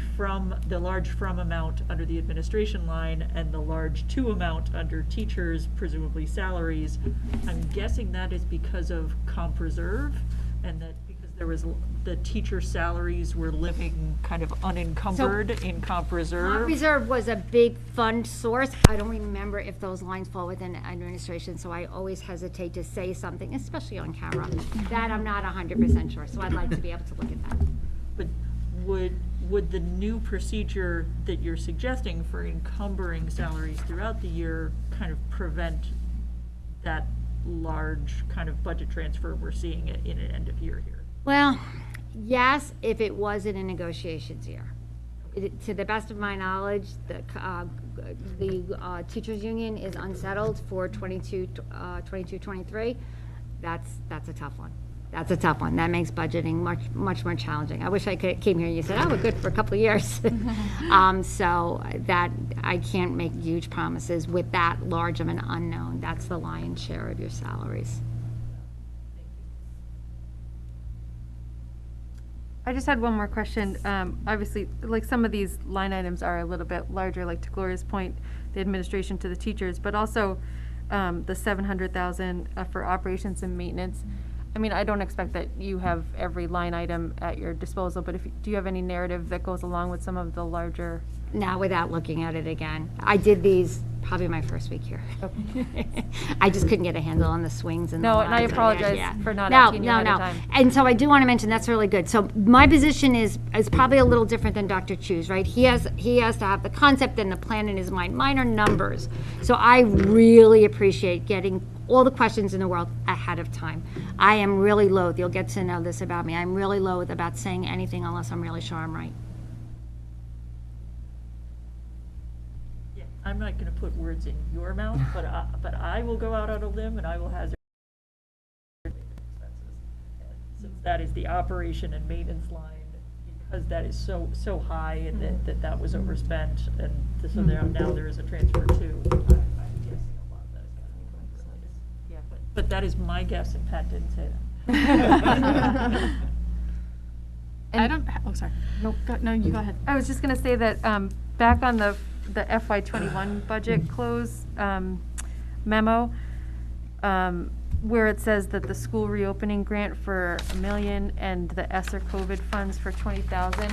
large from amount under the administration line and the large to amount under teachers, presumably salaries. I'm guessing that is because of comp reserve, and that because the teacher salaries were living kind of unencumbered in comp reserve. Comp reserve was a big fund source. I don't remember if those lines fall within administration, so I always hesitate to say something, especially on camera, that I'm not 100% sure. So I'd like to be able to look at that. But would the new procedure that you're suggesting for encumbering salaries throughout the year kind of prevent that large kind of budget transfer we're seeing in an end of year here? Well, yes, if it wasn't a negotiations year. To the best of my knowledge, the teachers union is unsettled for 22-23. That's a tough one. That's a tough one. That makes budgeting much more challenging. I wish I came here and you said, oh, we're good for a couple of years. So that I can't make huge promises with that large of an unknown. That's the lion's share of your salaries. I just had one more question. Obviously, like some of these line items are a little bit larger, like to Gloria's point, the administration to the teachers, but also the 700,000 for operations and maintenance. I mean, I don't expect that you have every line item at your disposal, but do you have any narrative that goes along with some of the larger? Now, without looking at it again. I did these probably my first week here. Okay. I just couldn't get a handle on the swings and No, the and I lines. apologize Yeah. for not asking you ahead of No. time. And so I do want to mention, that's really good. So my position is probably a little different than Dr. Chu's, right? He has to have the concept and the plan in his mind. Mine are numbers. So I really appreciate getting all the questions in the world ahead of time. I am really loath, you'll get to know this about me, I'm really loath about saying anything unless I'm really sure I'm right. Yeah, I'm not going to put words in your mouth, but I will go out on a limb and I will hazard expenses. Since that is the operation and maintenance line, because that is so high and that was overspent, and so now there is a transfer too. I'm guessing a lot of that is going to be going for related. Yeah. But that is my guess, and Pat didn't say that. I don't, sorry. Nope. No, you go ahead. I was just gonna say that, back on the FY '21 budget close, memo, where it says that the school reopening grant for $1 million and the ESSER COVID funds for 20,000,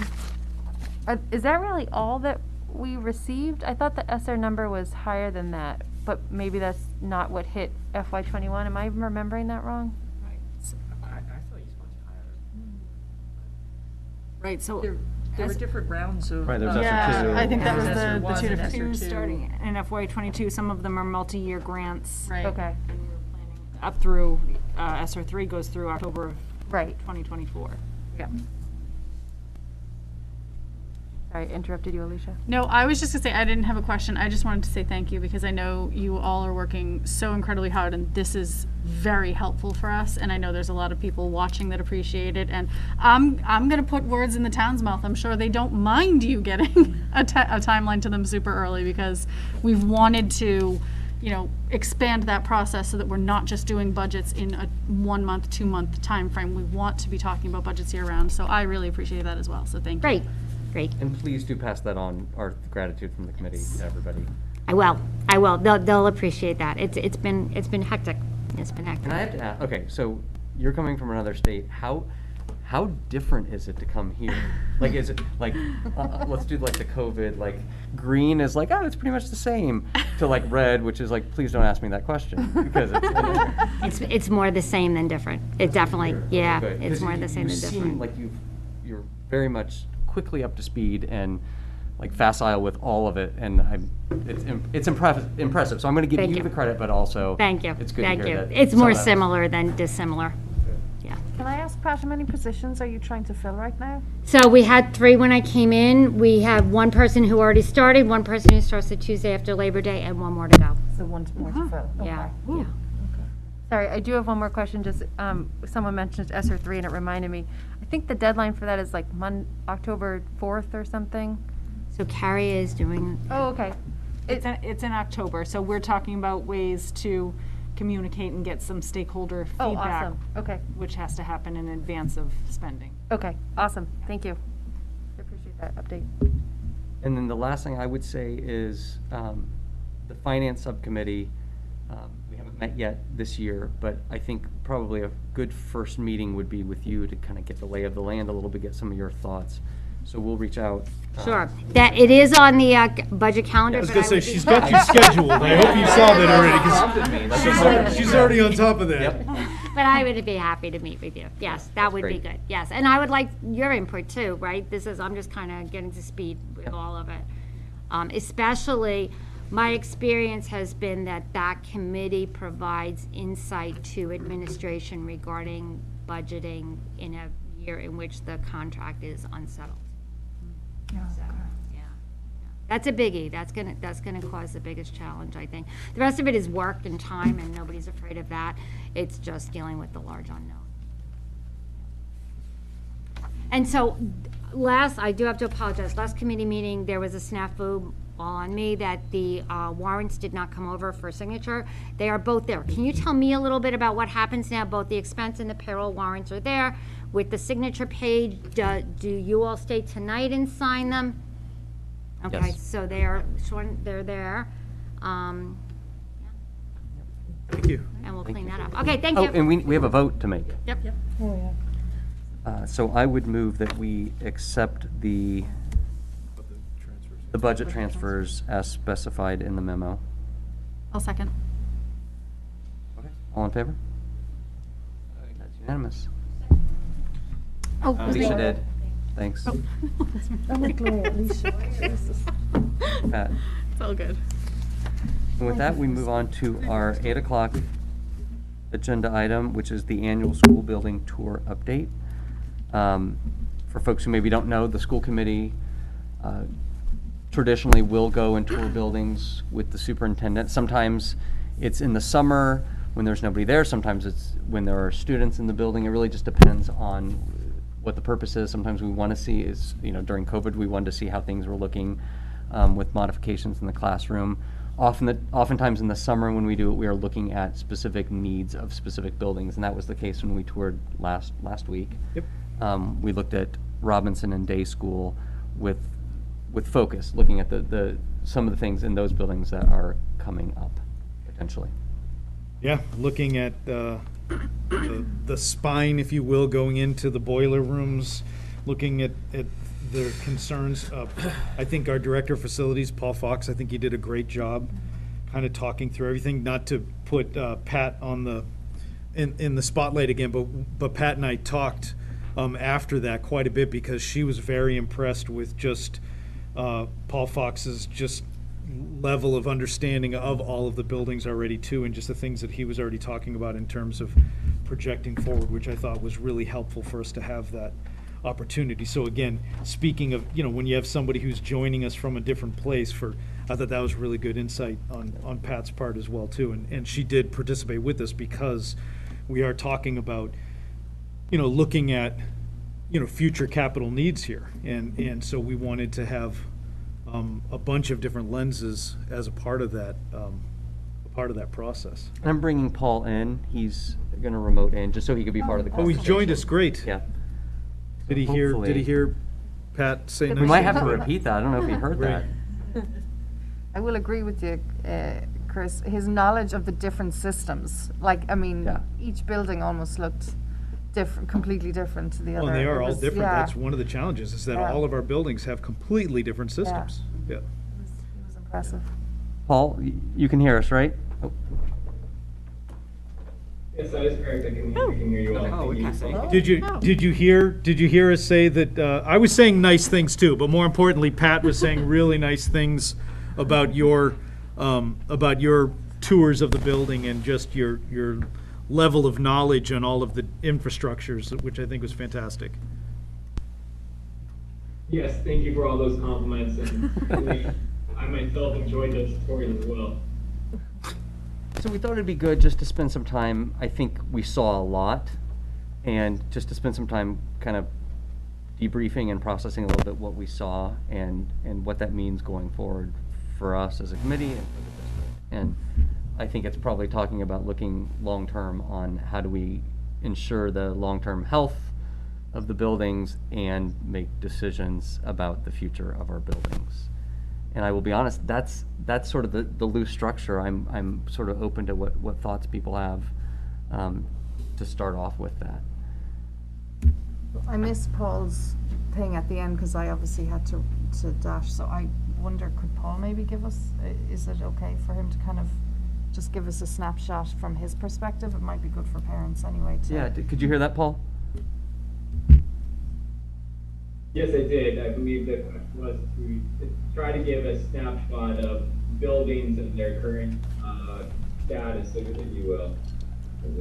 is that really all that we received? I thought the ESSER number was higher than that, but maybe that's not what hit FY '21. Am I remembering that wrong? I thought it's much higher. Right, so. There were different rounds of. Right, there's ESSER two. Yeah, I think that was ESSER the one two and different. ESSER Two two. starting in FY '22, some of them are multi-year grants. Right. Okay, Up through, ESSER 3 goes through October of right, 2024. yeah. Sorry, interrupted you, Alicia. No, I was just gonna say, I didn't have a question. I just wanted to say thank you because I know you all are working so incredibly hard and this is very helpful for us. And I know there's a lot of people watching that appreciate it. And I'm gonna put words in the town's mouth. I'm sure they don't mind you getting a timeline to them super early because we've wanted to, expand that process so that we're not just doing budgets in a 1 month, 2 month time frame. We want to be talking about budgets year round. So I really appreciate that as well. So thank you. Great, great. And please do pass that on, our gratitude from the committee to everybody. I will. They'll appreciate that. It's been hectic. It's been hectic. And I have to ask, okay, so you're coming from another state. How different is it to come here? Like, is it like, let's do like the COVID, like green is like, oh, it's pretty much the same, to like red, which is like, please don't ask me that question because It's more the same than different. It definitely, yeah, Good. it's 'Cause more the same you than seem different. like you're very much quickly up to speed and like facile with all of it, and it's impressive. So I'm going to give Thank you you. the credit, but also Thank you. It's good Thank to hear you. that. It's some more of that- similar than dissimilar. Yeah. Can I ask, Pat, how many positions are you trying to fill right now? So we had 3 when I came in. We have 1 person who already started, 1 person who starts the Tuesday after Labor Day, and 1 more to go. So one more to fill. Yeah, Okay. yeah. Sorry, I do have one more question, just, someone mentioned ESSER 3 and it reminded me. I think the deadline for that is like October 4th or something. So Carrie is doing, Oh, okay. It's in October, so we're talking about ways to communicate and get some stakeholder Oh, feedback, awesome. Okay, which has to happen in advance of spending. okay, awesome. Thank you. I appreciate that update. And then the last thing I would say is the Finance Subcommittee, we haven't met yet this year, but I think probably a good first meeting would be with you to kind of get the lay of the land a little bit, get some of your thoughts. So we'll reach out. sure. That, it is on the budget calendar. I was but gonna say, would be- she's got you scheduled. I hope you saw that already, Prompted me. That's 'cause she's already on top of that. Yep. But I would be happy to meet with you. Yes, that would be great. good. Yes, and I would like your input too, right? I'm just kind of getting to speed with Yep. all of it. Especially, my experience has been that committee provides insight to administration regarding budgeting in a year in which the contract is unsettled. So, yeah. That's a biggie. That's gonna cause the biggest challenge, I think. The rest of it is work and time, and nobody's afraid of that. It's just dealing with the large unknown. And so, I do have to apologize, last committee meeting, there was a snafu all on me that the warrants did not come over for signature. They are both there. Can you tell me a little bit about what happens now? Both the expense and the payroll warrants are there. With the signature page, do you all stay tonight and sign them? Okay, Yes. so they're there. Thank you. And we'll clean that up. Okay, thank Oh, you. and we have a vote to make. Yep. Oh, yeah. So I would move that we accept the budget transfers as specified in the memo. I'll second. Okay. All in favor? That's unanimous. Oh, Alicia did. Thanks. I'm with Gloria, Alicia. Jesus. Pat. It's all good. And with that, we move on to our 8 o'clock agenda item, which is the annual school building tour update. For folks who maybe don't know, the school committee traditionally will go and tour buildings with the superintendent. Sometimes it's in the summer when there's nobody there. Sometimes it's when there are students in the building. It really just depends on what the purpose is. Sometimes we want to see is, during COVID, we wanted to see how things were looking with modifications in the classroom. Oftentimes in the summer when we do it, we are looking at specific needs of specific buildings, and that was the case when we toured last week. Yep. We looked at Robinson and Day School with focus, looking at some of the things in those buildings that are coming up potentially. Yeah, looking at the spine, if you will, going into the boiler rooms, looking at the concerns. I think our Director of Facilities, Paul Fox, I think he did a great job kind of talking through everything, not to put Pat on in the spotlight again, but Pat and I talked after that quite a bit because she was very impressed with just Paul Fox's just level of understanding of all of the buildings already too, and just the things that he was already talking about in terms of projecting forward, which I thought was really helpful for us to have that opportunity. So again, speaking of, when you have somebody who's joining us from a different place, I thought that was really good insight on Pat's part as well too, and she did participate with us because we are talking about, looking at, future capital needs here, and so we wanted to have a bunch of different lenses as a part of that process. I'm bringing Paul in. He's going to remote in just so he could be part of the Oh, conversation. he joined us, great. Yeah. Did he hear Pat say nice We might have to things? repeat that. I don't know if he heard Right. that. I will agree with you, Chris. His knowledge of the different systems, Yeah. each building almost looked different, completely different to the other. Well, and they are It all was- different. yeah, That's one of the challenges, is that Yeah. all of our buildings have completely different systems. Yeah. It was impressive. Paul, you can hear us, right? Oh. Yes, that is correct. I can hear you all. Oh, we Thank can you. say. Did you hear us say that, I was saying nice things too, but more importantly, Pat was saying really nice things about your tours of the building and just your level of knowledge on all of the infrastructures, which I think was fantastic. Yes, thank you for all those compliments, and I myself enjoyed those stories as well. So we thought it'd be good just to spend some time, I think we saw a lot, and just to spend some time kind of debriefing and processing a little bit what we saw and what that means going forward for us as a committee and for the district. And I think it's probably talking about looking long-term on how do we ensure the long-term health of the buildings and make decisions about the future of our buildings. And I will be honest, that's sort of the loose structure. I'm sort of open to what thoughts people have to start off with that. I missed Paul's thing at the end because I obviously had to dash, so I wonder, could Paul maybe give us, is it okay for him to kind of just give us a snapshot from his perspective? It might be good for parents anyway to. Yeah, could you hear that, Paul? Yes, I did. I believe the question was to try to give a snapshot of buildings and their current status, if you will.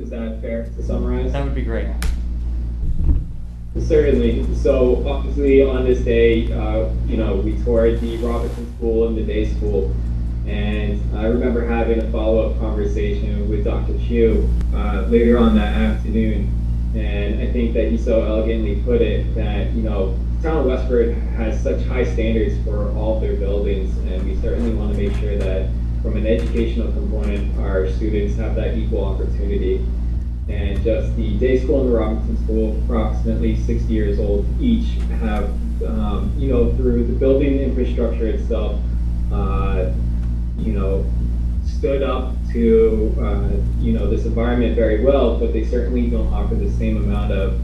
Is that fair to summarize? That would be great. Certainly. So obviously on this day, we toured the Robinson School and the day school. And I remember having a follow-up conversation with Dr. Chu later on that afternoon. And I think that he so elegantly put it that, the town of Westford has such high standards for all of their buildings. And we certainly want to make sure that from an educational component, our students have that equal opportunity. And just the day school and the Robinson School, approximately 60 years old each, have, through the building infrastructure itself, stood up to, this environment very well, but they certainly don't offer the same amount of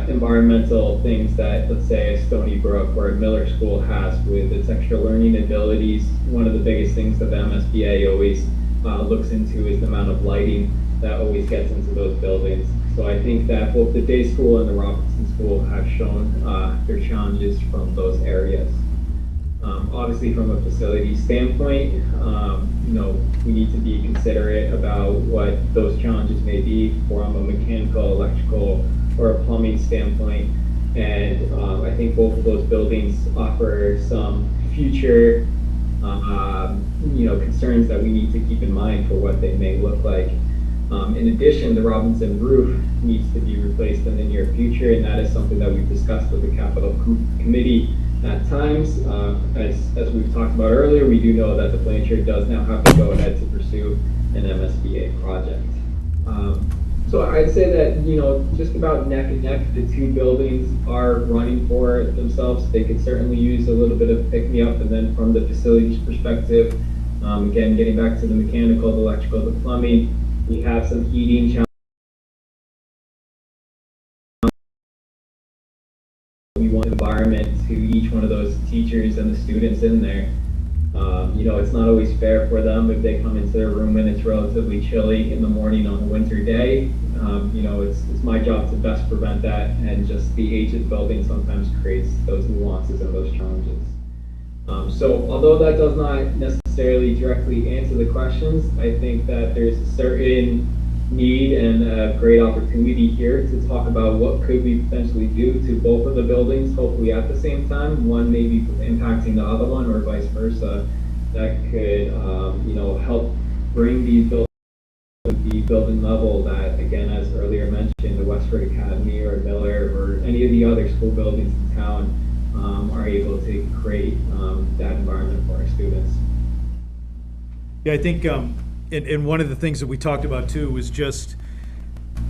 environmental things that, let's say, a Stony Brook or a Miller School has with its extra learning abilities. One of the biggest things that the MSBA always looks into is the amount of lighting that always gets into those buildings. So I think that both the day school and the Robinson School have shown their challenges from those areas. Obviously, from a facility standpoint, we need to be considerate about what those challenges may be from a mechanical, electrical, or a plumbing standpoint. And I think both of those buildings offer some future, concerns that we need to keep in mind for what they may look like. In addition, the Robinson roof needs to be replaced in the near future, and that is something that we've discussed with the capital committee at times. As we've talked about earlier, we do know that the Blanchard does now have to go ahead to pursue an MSBA project. So I'd say that, just about neck and neck, the two buildings are running for themselves. They could certainly use a little bit of pick-me-up, and then from the facilities perspective, again, getting back to the mechanical, the electrical, the plumbing, we have some heating challenges. We want environment to each one of those teachers and the students in there. It's not always fair for them if they come into their room and it's relatively chilly in the morning on a winter day. It's my job to best prevent that, and just the age of the building sometimes creates those nuances and those challenges. So although that does not necessarily directly answer the questions, I think that there's a certain need and a great opportunity here to talk about what could we potentially do to both of the buildings, hopefully at the same time, one maybe impacting the other one or vice versa, that could help bring these buildings to the building level that, again, as earlier mentioned, the Westford Academy or Miller or any of the other school buildings in town are able to create that environment for our students. Yeah, I think, and one of the things that we talked about too was just,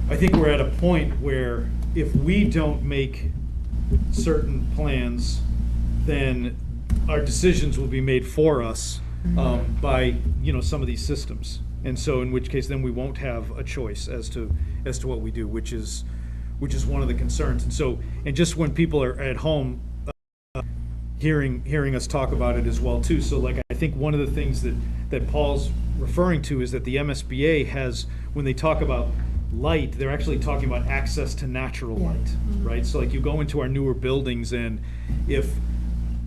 I think we're at a point where if we don't make certain plans, then our decisions will be made for us by, some of these systems. And so in which case then we won't have a choice as to what we do, which is one of the concerns. And just when people are at home, hearing us talk about it as well too. So like, I think one of the things that Paul's referring to is that the MSBA has, when they talk about light, they're actually talking about access to natural light, right? So like you go into our newer buildings, and if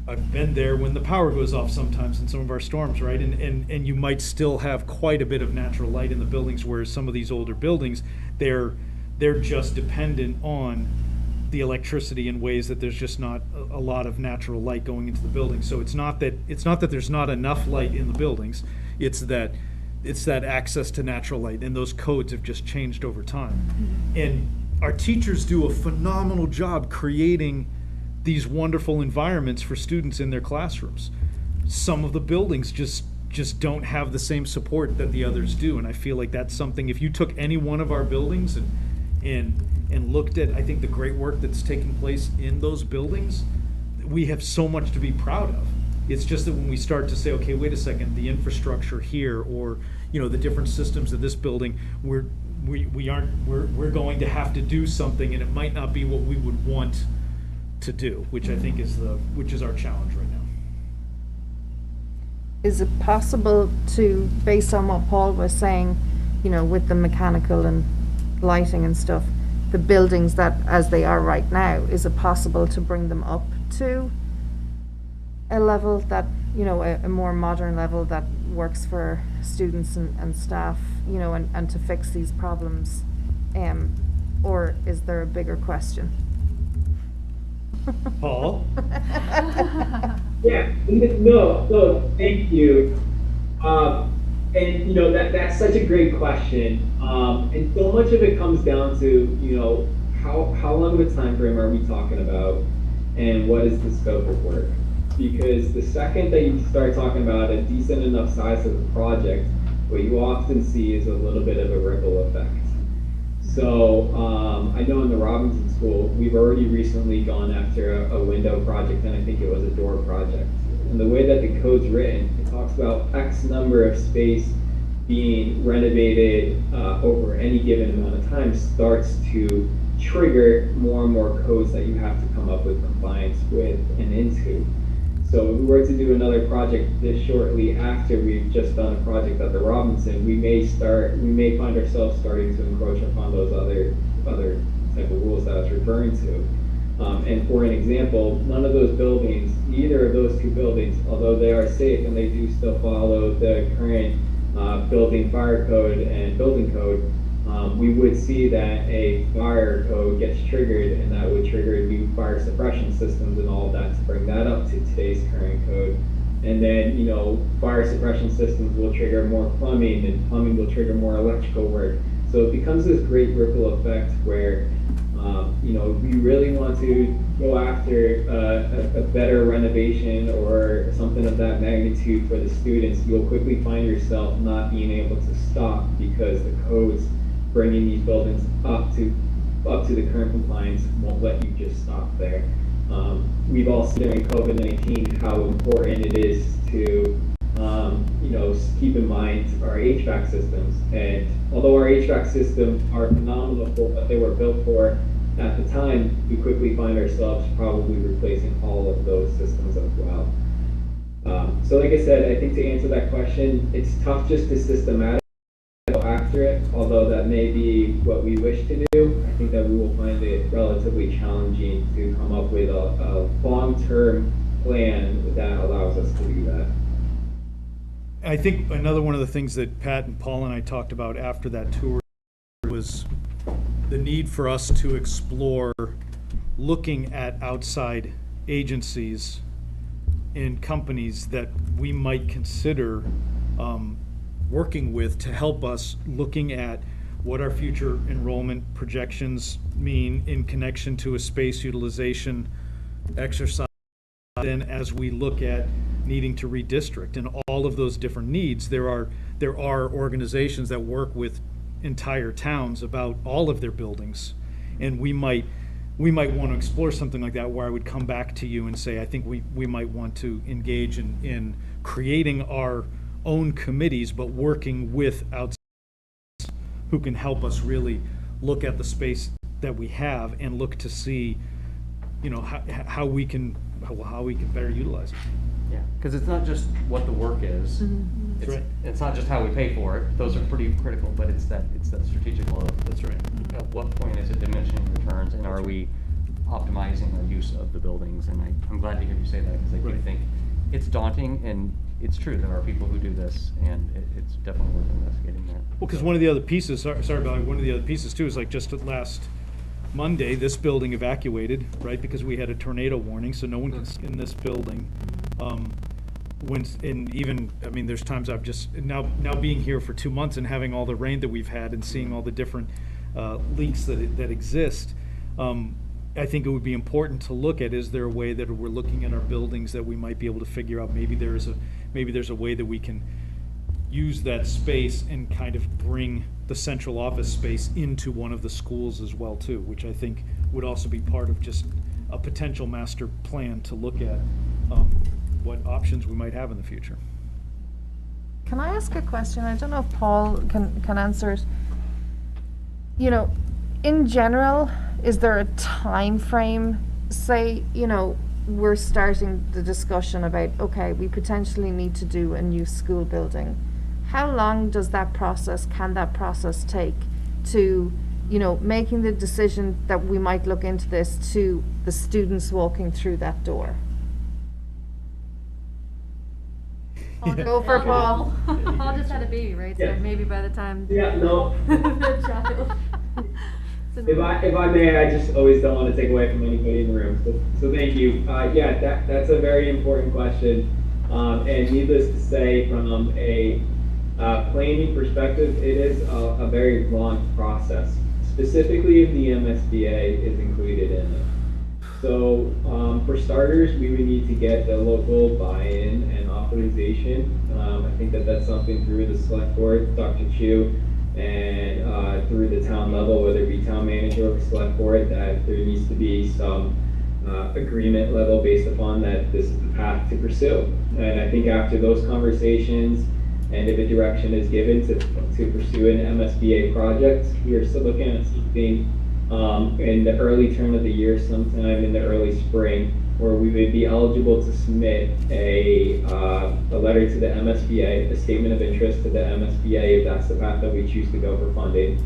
I've been there when the power goes off sometimes in some of our storms, right? And you might still have quite a bit of natural light in the buildings, whereas some of these older buildings, they're just dependent on the electricity in ways that there's just not a lot of natural light going into the building. So it's not that there's not enough light in the buildings, it's that access to natural light, and those codes have just changed over time. And our teachers do a phenomenal job creating these wonderful environments for students in their classrooms. Some of the buildings just don't have the same support that the others do, and I feel like that's something, if you took any one of our buildings and looked at, I think, the great work that's taking place in those buildings, we have so much to be proud of. It's just that when we start to say, okay, wait a second, the infrastructure here, or the different systems of this building, we're going to have to do something, and it might not be what we would want to do, which I think is our challenge right now. Is it possible to, based on what Paul was saying, with the mechanical and lighting and stuff, the buildings that as they are right now, is it possible to bring them up to a level that, a more modern level that works for students and staff, and to fix these problems? Or is there a bigger question? Paul? Yeah, no, thank you. And that's such a great question. And so much of it comes down to, how long of a time frame are we talking about, and what is the scope of work? Because the second that you start talking about a decent enough size of the project, what you often see is a little bit of a ripple effect. So I know in the Robinson School, we've already recently gone after a window project, and I think it was a door project. And the way that the code's written, it talks about X number of space being renovated over any given amount of time starts to trigger more and more codes that you have to come up with compliance with and into. So if we were to do another project this shortly after we've just done a project at the Robinson, we may find ourselves starting to encroach upon those other type of rules that I was referring to. And for an example, none of those buildings, either of those two buildings, although they are safe and they do still follow the current building fire code and building code, we would see that a fire code gets triggered, and that would trigger new fire suppression systems and all of that to bring that up to today's current code. And then, fire suppression systems will trigger more plumbing, and plumbing will trigger more electrical work. So it becomes this great ripple effect where, you know, we really want to go after a better renovation or something of that magnitude for the students. You'll quickly find yourself not being able to stop because the codes bringing these buildings up to the current compliance won't let you just stop there. We've all seen during COVID-19 how important it is to, you know, keep in mind our HVAC systems. And although our HVAC systems are phenomenal for what they were built for at the time, we quickly find ourselves probably replacing all of those systems as well. So like I said, I think to answer that question, it's tough just to systematically go after it, although that may be what we wish to do. I think that we will find it relatively challenging to come up with a long-term plan that allows us to do that. I think another one of the things that Pat and Paul and I talked about after that tour was the need for us to explore looking at outside agencies and companies that we might consider working with to help us looking at what our future enrollment projections mean in connection to a space utilization exercise. Then as we look at needing to redistrict and all of those different needs, there are organizations that work with entire towns about all of their buildings, and we might want to explore something like that, where I would come back to you and say, I think we might want to engage in creating our own committees, but working with outside who can help us really look at the space that we have and look to see, you know, how we can better utilize it. Yeah, because it's not just what the work is. That's right. It's not just how we pay for it. Those are pretty critical, but it's that strategic look. That's right. At what point is it diminishing returns, and are we optimizing our use of the buildings? And I'm glad to hear you say that, because I do Right. think it's daunting, and it's true. There are people who do this, and it's definitely worth investigating that. Well, because one of the other pieces, sorry about one of the other pieces too, is like just last Monday, this building evacuated, right, because we had a tornado warning, so no one can in this building. And even, I mean, there's times I've just, now being here for 2 months and having all the rain that we've had and seeing all the different leaks that exist, I think it would be important to look at, is there a way that we're looking at our buildings that we might be able to figure out, maybe there's a way that we can use that space and kind of bring the central office space into one of the schools as well too, which I think would also be part of just a potential master plan to look at what options we might have in the future. Can I ask a question? I don't know if Paul can answer it. You know, in general, is there a time frame? Say, you know, we're starting the discussion about, okay, we potentially need to do a new school building. How long can that process take to, you know, making the decision that we might look into this to the students walking through that door? Go for Paul. Paul just had a baby, right? So Yeah. maybe by the time Yeah, no. the child. If I may, I just always don't want to take away from anybody in the room. So thank you. Yeah, that's a very important question. And needless to say, from a planning perspective, it is a very long process, specifically if the MSBA is included in it. So for starters, we would need to get the local buy-in and authorization. I think that's something through the select board, Dr. Chu, and through the town level, whether it be town manager or select board, that there needs to be some agreement level based upon that this is the path to pursue. And I think after those conversations, and if a direction is given to pursue an MSBA project, we are still looking at something in the early turn of the year, sometime in the early spring, where we would be eligible to submit a letter to the MSBA, a statement of interest to the MSBA, if that's the path that we choose to go for funding.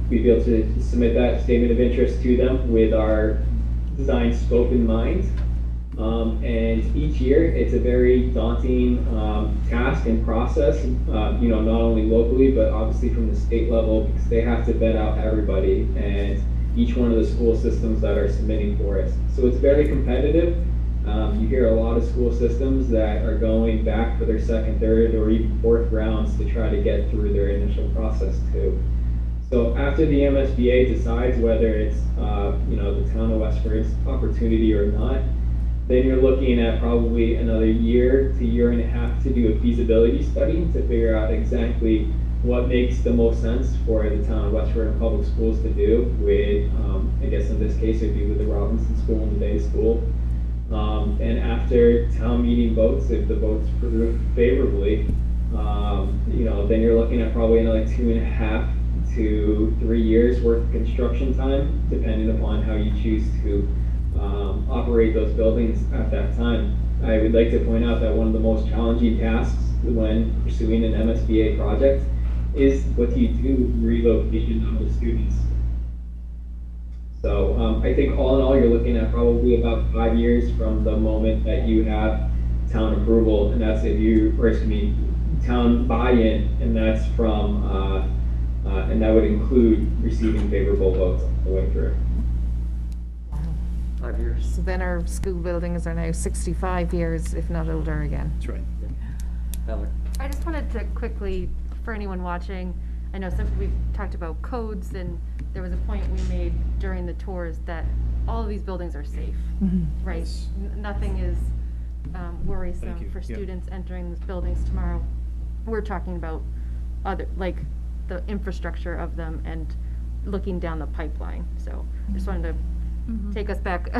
We'd be able to submit that statement of interest to them with our design scope in mind. And each year, it's a very daunting task and process, you know, not only locally, but obviously from the state level, because they have to vet out everybody and each one of the school systems that are submitting for it. So it's very competitive. You hear a lot of school systems that are going back for their second, third, or even fourth rounds to try to get through their initial process too. So after the MSBA decides whether it's, the town of Westford's opportunity or not, then you're looking at probably another year to year and a half to do a feasibility study to figure out exactly what makes the most sense for the town of Westford and public schools to do with, I guess in this case, it'd be with the Robinson School and the Day School. And after town meeting votes, if the votes prove favorably, then you're looking at probably another 2.5 to 3 years worth of construction time, depending upon how you choose to operate those buildings at that time. I would like to point out that one of the most challenging tasks when pursuing an MSBA project is what do you do relocation of the students. So I think all in all, you're looking at probably about 5 years from the moment that you have town approval, and that's town buy-in, and that's from, and that would include receiving favorable votes all the way through. 5 years. So then our school buildings are now 65 years, if not older again. That's right. Heather? I just wanted to quickly, for anyone watching, I know we've talked about codes, and there was a point we made during the tours that all of these buildings are safe, right? Nothing is worrisome you. for Yeah. students entering these buildings tomorrow. We're talking about other, like, the infrastructure of them and looking down the pipeline. So I just wanted to take us back to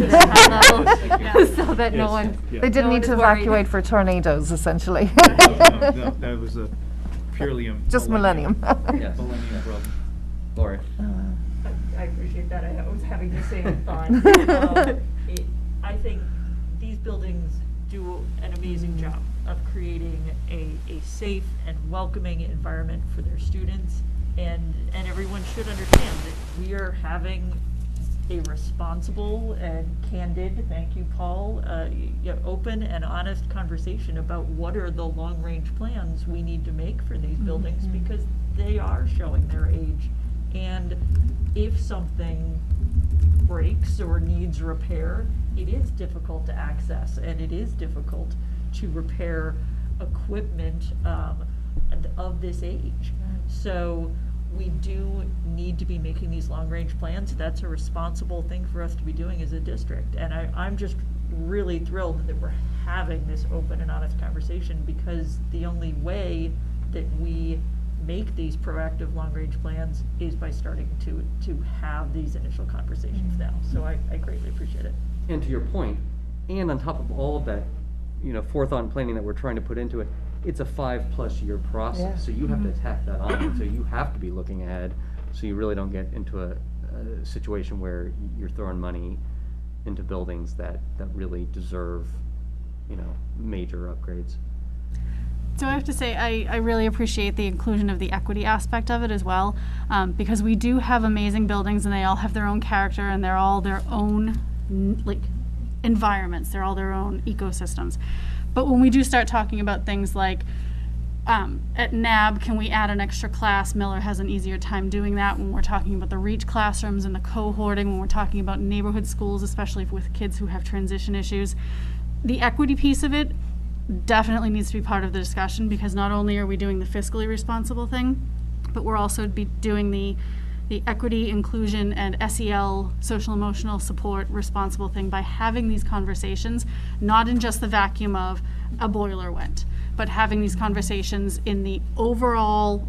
that high level so that no Yes. one. Yeah. They didn't No one need to is worried. evacuate for tornadoes, essentially. No, that was a purely Just millennium. Yes. Millennium problem. Lori? I appreciate that. I was having the same thought. I think these buildings do an amazing job of creating a safe and welcoming environment for their students. And everyone should understand that we are having a responsible and candid, thank you, Paul, open and honest conversation about what are the long-range plans we need to make for these buildings, because they are showing their age. And if something breaks or needs repair, it is difficult to access, and it is difficult to repair equipment of this age. So we do need to be making these long-range plans. That's a responsible thing for us to be doing as a district. And I'm just really thrilled that we're having this open and honest conversation, because the only way that we make these proactive long-range plans is by starting to have these initial conversations now. So I greatly appreciate it. And to your point, and on top of all of that, forethought and planning that we're trying to put into it, it's a 5+ year process. Yeah. So you have to tack that on. So you have to be looking ahead, so you really don't get into a situation where you're throwing money into buildings that really deserve, major upgrades. So I have to say, I really appreciate the inclusion of the equity aspect of it as well, because we do have amazing buildings, and they all have their own character, and they're all their own environments. They're all their own ecosystems. But when we do start talking about things like at NAB, can we add an extra class? Miller has an easier time doing that. When we're talking about the REACH classrooms and the cohorting, when we're talking about neighborhood schools, especially with kids who have transition issues, the equity piece of it definitely needs to be part of the discussion, because not only are we doing the fiscally responsible thing, but we're also be doing the equity, inclusion, and SEL, social emotional support responsible thing by having these conversations, not in just the vacuum of a boiler went, but having these conversations in the overall,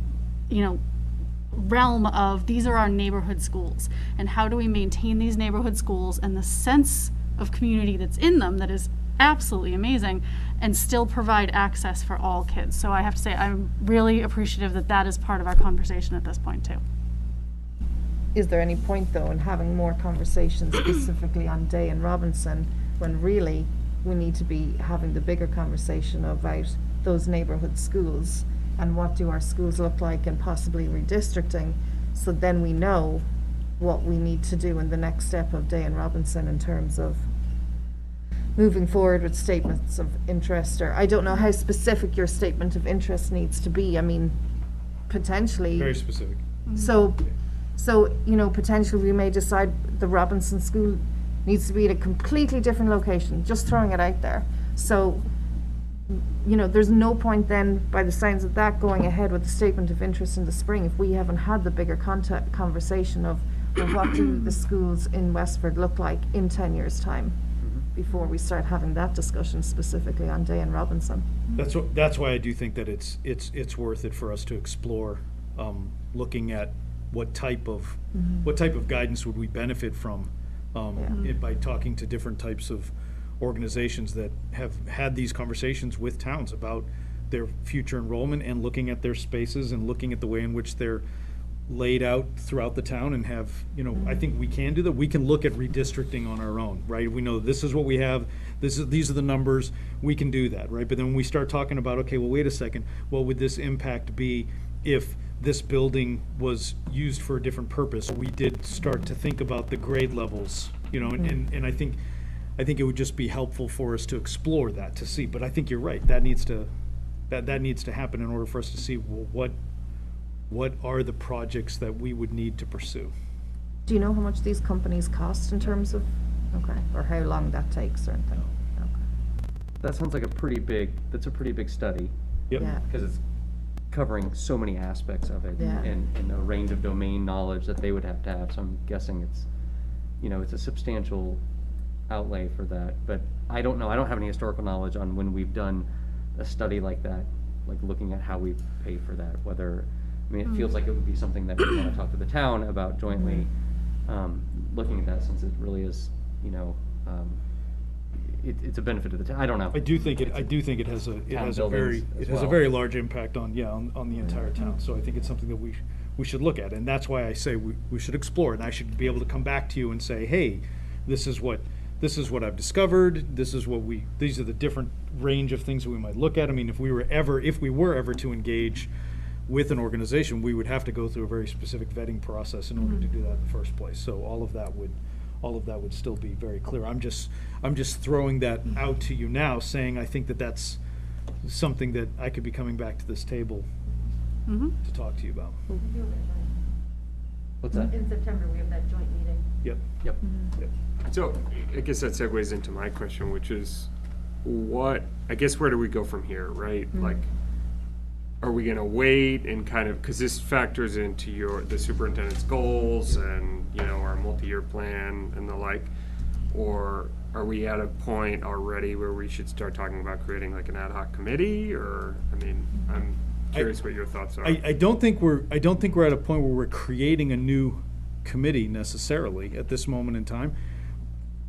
realm of these are our neighborhood schools, and how do we maintain these neighborhood schools and the sense of community that's in them that is absolutely amazing, and still provide access for all kids. So I have to say, I'm really appreciative that that is part of our conversation at this point too. Is there any point, though, in having more conversations specifically on Day and Robinson, when really we need to be having the bigger conversation about those neighborhood schools and what do our schools look like, and possibly redistricting, so then we know what we need to do in the next step of Day and Robinson in terms of moving forward with statements of interest? Or I don't know how specific your statement of interest needs to be. I mean, potentially. Very specific. So, potentially we may decide the Robinson School needs to be at a completely different location, just throwing it out there. So you know, there's no point then, by the signs of that, going ahead with the statement of interest in the spring if we haven't had the bigger conversation of, well, what do the schools in Westford look like in 10 years' time, before we start having that discussion specifically on Day and Robinson. That's why I do think that it's worth it for us to explore, looking at what type of guidance would we benefit from, by talking to different types of organizations that have had these conversations with towns about their future enrollment, and looking at their spaces and looking at the way in which they're laid out throughout the town, and have, you know, I think we can do that. We can look at redistricting on our own, right? We know this is what we have, these are the numbers, we can do that, right? But then when we start talking about, okay, well, wait a second, what would this impact be if this building was used for a different purpose? We did start to think about the grade levels, you know, and I think it would just be helpful for us to explore that, to see. But I think you're right, that needs to happen in order for us to see, well, what are the projects that we would need to pursue? Do you know how much these companies cost in terms of, or how long that takes or anything? That sounds like that's a pretty big study. Yep. Yeah. Because it's covering so many aspects of it, Yeah. and a range of domain knowledge that they would have to have, so I'm guessing it's, you know, it's a substantial outlay for that. But I don't know, I don't have any historical knowledge on when we've done a study like that, like looking at how we pay for that, whether, I mean, it feels like it would be something that we want to talk to the town about jointly, looking at that, since it really is, you know, it's a benefit to the town. I don't know. I do think it has a buildings as well. very large impact on the entire town. So I think it's something that we should look at, and that's why I say we should explore it. And I should be able to come back to you and say, hey, this is what I've discovered. These are the different range of things that we might look at. I mean, if we were ever to engage with an organization, we would have to go through a very specific vetting process in order to do that in the first place. So all of that would still be very clear. I'm just throwing that out to you now, saying I think that that's something that I could be coming back to this table to talk to you about. What's that? In September, we have that joint meeting. Yep. Yep. So I guess that segues into my question, which is where do we go from here, right? Like, are we gonna wait and kind of, because this factors into the superintendent's goals and, you know, our multi-year plan and the like, or are we at a point already where we should start talking about creating like an ad hoc committee? Or, I mean, I'm curious what your thoughts are. I don't think we're at a point where we're creating a new committee necessarily at this moment in time.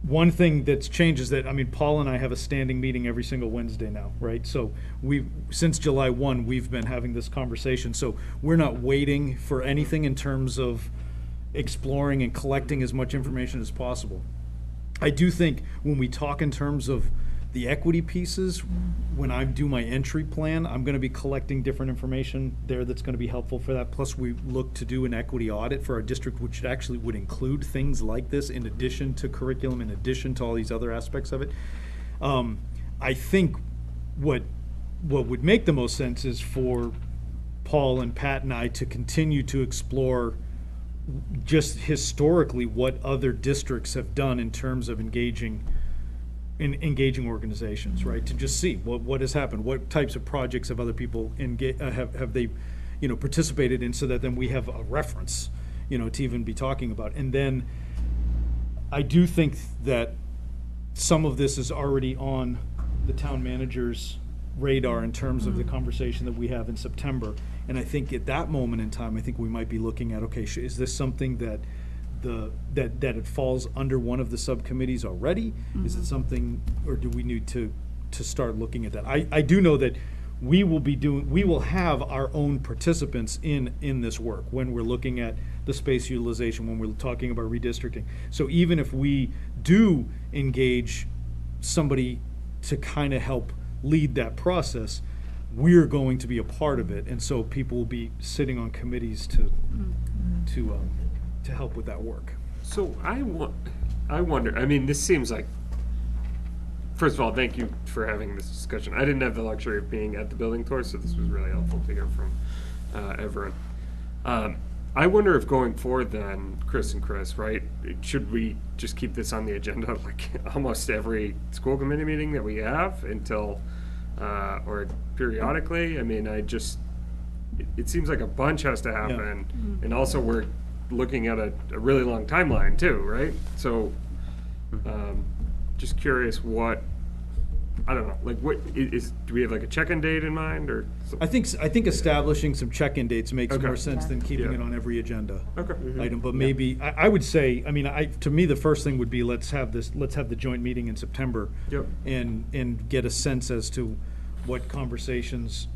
One thing that's changed is that, I mean, Paul and I have a standing meeting every single Wednesday now, right? So since July 1, we've been having this conversation. So we're not waiting for anything in terms of exploring and collecting as much information as possible. I do think when we talk in terms of the equity pieces, when I do my entry plan, I'm going to be collecting different information there that's going to be helpful for that. Plus, we look to do an equity audit for our district, which actually would include things like this in addition to curriculum, in addition to all these other aspects of it. I think what would make the most sense is for Paul and Pat and I to continue to explore just historically what other districts have done in terms of engaging organizations, right? To just see what has happened, what types of projects have other people have they, you know, participated in, so that then we have a reference, you know, to even be talking about. And then I do think that some of this is already on the town manager's radar in terms of the conversation that we have in September. And I think at that moment in time, I think we might be looking at, okay, is this something that it falls under one of the subcommittees already? Is it something, or do we need to start looking at that? I do know that we will have our own participants in this work when we're looking at the space utilization, when we're talking about redistricting. So even if we do engage somebody to kind of help lead that process, we're going to be a part of it, and so people will be sitting on committees to help with that work. So I wonder, I mean, this seems like, first of all, thank you for having this discussion. I didn't have the luxury of being at the building tour, so this was really helpful to hear from everyone. I wonder if going forward then, Chris, right, should we just keep this on the agenda like almost every school committee meeting that we have until or periodically? I mean, it seems like a bunch has to happen. And also we're looking at a really long timeline too, right? So, just curious what, I don't know, like what do we have like a check-in date in mind or something? I think establishing some check-in dates makes Okay. more sense than keeping Yeah. it on every agenda Okay. item, but maybe, I would say, I mean, to me, the first thing would be, let's have the joint meeting in September. Yep. And get a sense as to what conversations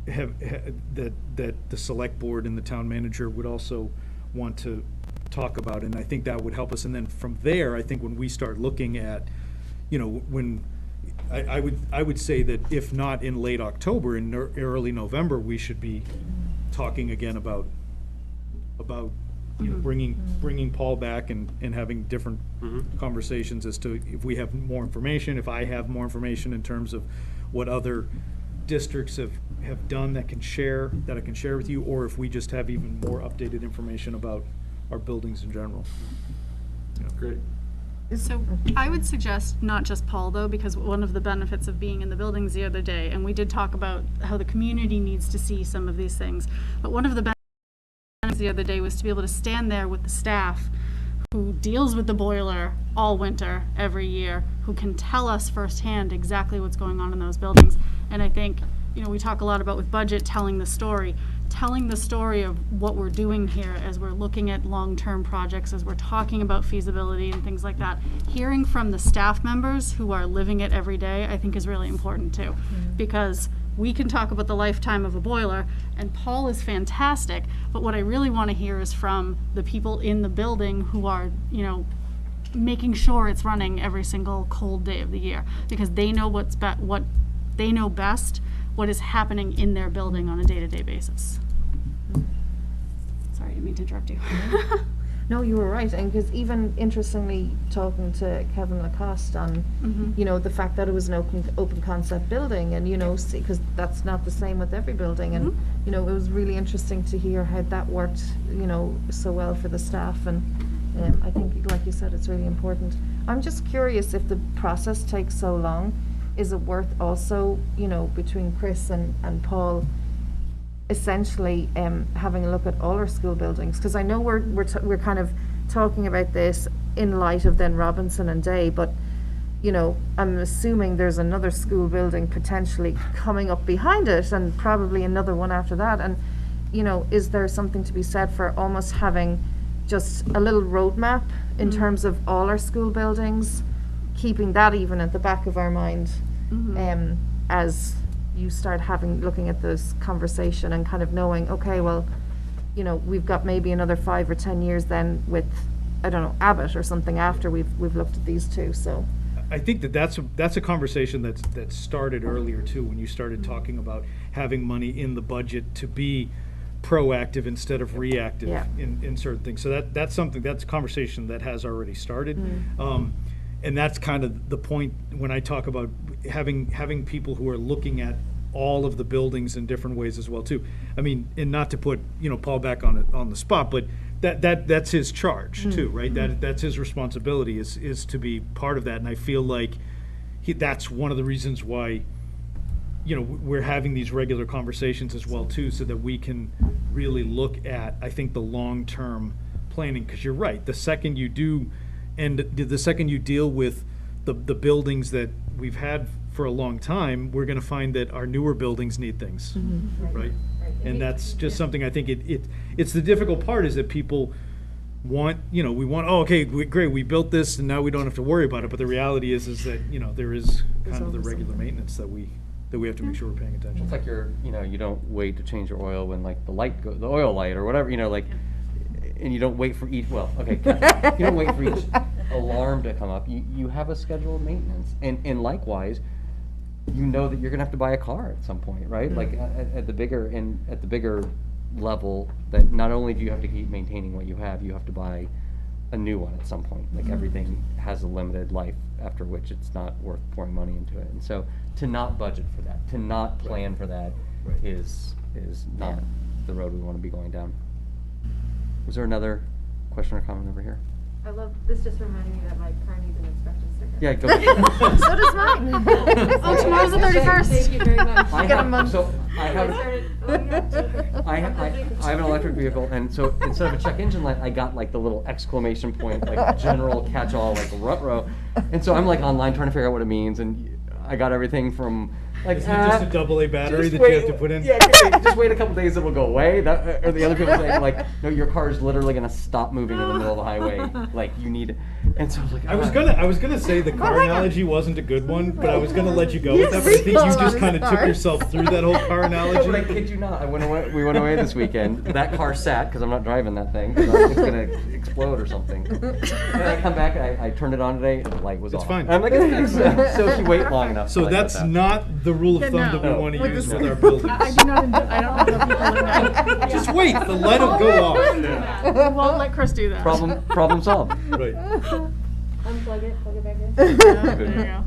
that the select board and the town manager would also want to talk about, and I think that would help us, and then from there, I think when we start looking at, when, I would say that if not in late October, in early November, we should be talking again about bringing Paul back and having different conversations as to if we have more information, if I have more information in terms of what other districts have done that I can share with you, or if we just have even more updated information about our buildings in general. Great. So I would suggest not just Paul though, because one of the benefits of being in the buildings the other day, and we did talk about how the community needs to see some of these things, but one of the benefits the other day was to be able to stand there with the staff who deals with the boiler all winter, every year, who can tell us firsthand exactly what's going on in those buildings. And I think, we talk a lot about with budget, telling the story of what we're doing here as we're looking at long-term projects, as we're talking about feasibility and things like that. Hearing from the staff members who are living it every day, I think is really important too. Because we can talk about the lifetime of a boiler, and Paul is fantastic, but what I really want to hear is from the people in the building who are, making sure it's running every single cold day of the year, because they know what they know best, what is happening in their building on a day-to-day basis. Sorry, I didn't mean to interrupt you. No, you were right, and because even interestingly, talking to Kevin Lacoste on, the fact that it was an open concept building, and because that's not the same with every building, and it was really interesting to hear how that worked, so well for the staff, and I think, like you said, it's really important. I'm just curious, if the process takes so long, is it worth also, between Chris and Paul, essentially having a look at all our school buildings? Because I know we're kind of talking about this in light of then Robinson and Day, but I'm assuming there's another school building potentially coming up behind it, and probably another one after that. And is there something to be said for almost having just a little roadmap in terms of all our school buildings, keeping that even at the back of our mind, as you start looking at this conversation and kind of knowing, okay, well, we've got maybe another 5 or 10 years then with, I don't know, Abbott or something after we've looked at these two. So I think that's a conversation that started earlier too, when you started talking about having money in the budget to be proactive instead of reactive in certain things. So that's a conversation that has already started. And that's kind of the point when I talk about having people who are looking at all of the buildings in different ways as well too. I mean, and not to put Paul back on the spot, but that's his charge too, right? That's his responsibility is to be part of that. And I feel like that's one of the reasons why we're having these regular conversations as well too, so that we can really look at, I think, the long-term planning. Because you're right, the second you do, and the second you deal with the buildings that we've had for a long time, we're going to find that our newer buildings need things, right? And that's just something I think it's the difficult part, is that people want, we want, oh, okay, great, we built this and now we don't have to worry about it. But the reality is that, there is kind of the regular maintenance that we have to make sure we're paying attention. It's like you don't wait to change your oil when like the oil light or whatever, and you don't wait for each, you don't wait for each alarm to come up. You have a scheduled maintenance, and likewise, that you're gonna have to buy a car at some point, right? Like at the bigger level, that not only do you have to keep maintaining what you have to buy a new one at some point. Like everything has a limited life after which it's not worth pouring money into it. And so to not budget for that, to not plan for that is not the road we want to be going down. Was there another question or comment over here? I love, this just reminded me that my car needs an inspection sticker. Yeah, go. So does mine. Oh, tomorrow's the 31st. Thank you very much. I Get a have, month. so I have, I I have an electric vehicle, and so instead of a check engine light, I got like the little exclamation point, like general catch-all, like ruh-roh. And so I'm like online trying to figure out what it means, and I got everything from like. Isn't it just a double A battery just that wait- you have to put in? Yeah, just wait a couple days, it'll go away. That, or the other people saying like, no, your car is literally gonna stop moving in the middle of the highway. Like you need, and so I was like, I was gonna say the car analogy wasn't a good one, but I was gonna let you go with that, but I think you just kind of took yourself through that whole car No, but I analogy. kid you not. We went away this weekend. That car sat because I'm not driving that thing. 'Cause it's gonna explode or something. And I come back. I turned it on today. And the light was It's off. fine. And I'm like, it's fixed. So if you wait long enough. So like that's that. not the rule of thumb that we No. want to With use the with our buildings. I do not, I don't know people in there. Just wait, the light will go off. We won't let Chris do that. Problem solved. Right. Unplug it, plug it back in. Yeah, there you go.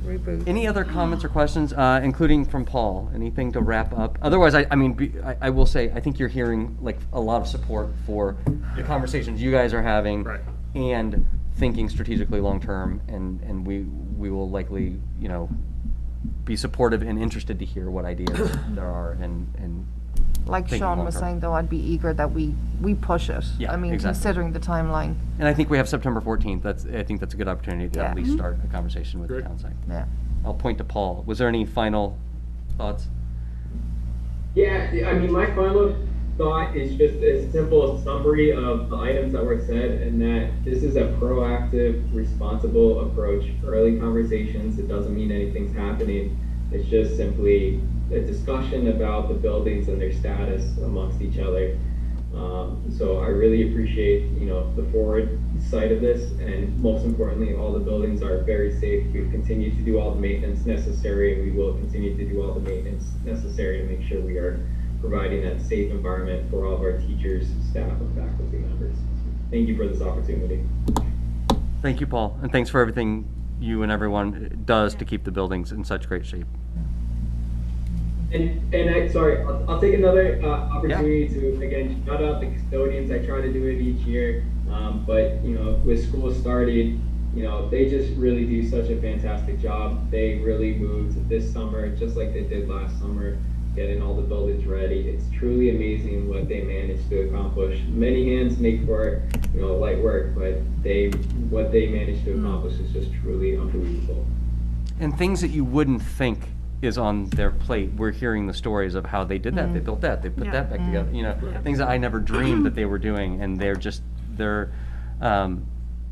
Reboot. Any other comments or questions, including from Paul? Anything to wrap up? Otherwise, I mean, I will say, I think you're hearing like a lot of support for the conversations you guys are having, Right. and thinking strategically long term, and we will likely, you know, be supportive and interested to hear what ideas there are, and Like thinking Sean long was term. saying, though, I'd be eager that we push it. Yeah, I mean, exactly. considering the timeline, And I think we have September 14th. I think that's a good opportunity to Yeah. at least start a conversation with the Great. town site. yeah. I'll point to Paul. Was there any final thoughts? Yeah, I mean, my final thought is just a simple summary of the items that were said, and that this is a proactive, responsible approach. Early conversations, it doesn't mean anything's happening. It's just simply a discussion about the buildings and their status amongst each other. So I really appreciate, you know, the forward side of this, and most importantly, all the buildings are very safe. We've continued to do all the maintenance necessary, and we will continue to do all the maintenance necessary to make sure we are providing that safe environment for all of our teachers, staff, and faculty members. Thank you for this opportunity. Thank you, Paul, and thanks for everything you and everyone does to keep the buildings in such great shape. I'll take another opportunity to, again, shout out the custodians. I try to do it each year, but, you know, with school started, you know, they just really do such a fantastic job. They really moved this summer, just like they did last summer, getting all the buildings ready. It's truly amazing what they managed to accomplish. Many hands make for, you know, light work, but what they managed to accomplish is just truly unbelievable. And things that you wouldn't think is on their plate. We're hearing the stories of how they did that, they built that, they put that back together, you know, things that I never dreamed that they were doing, and their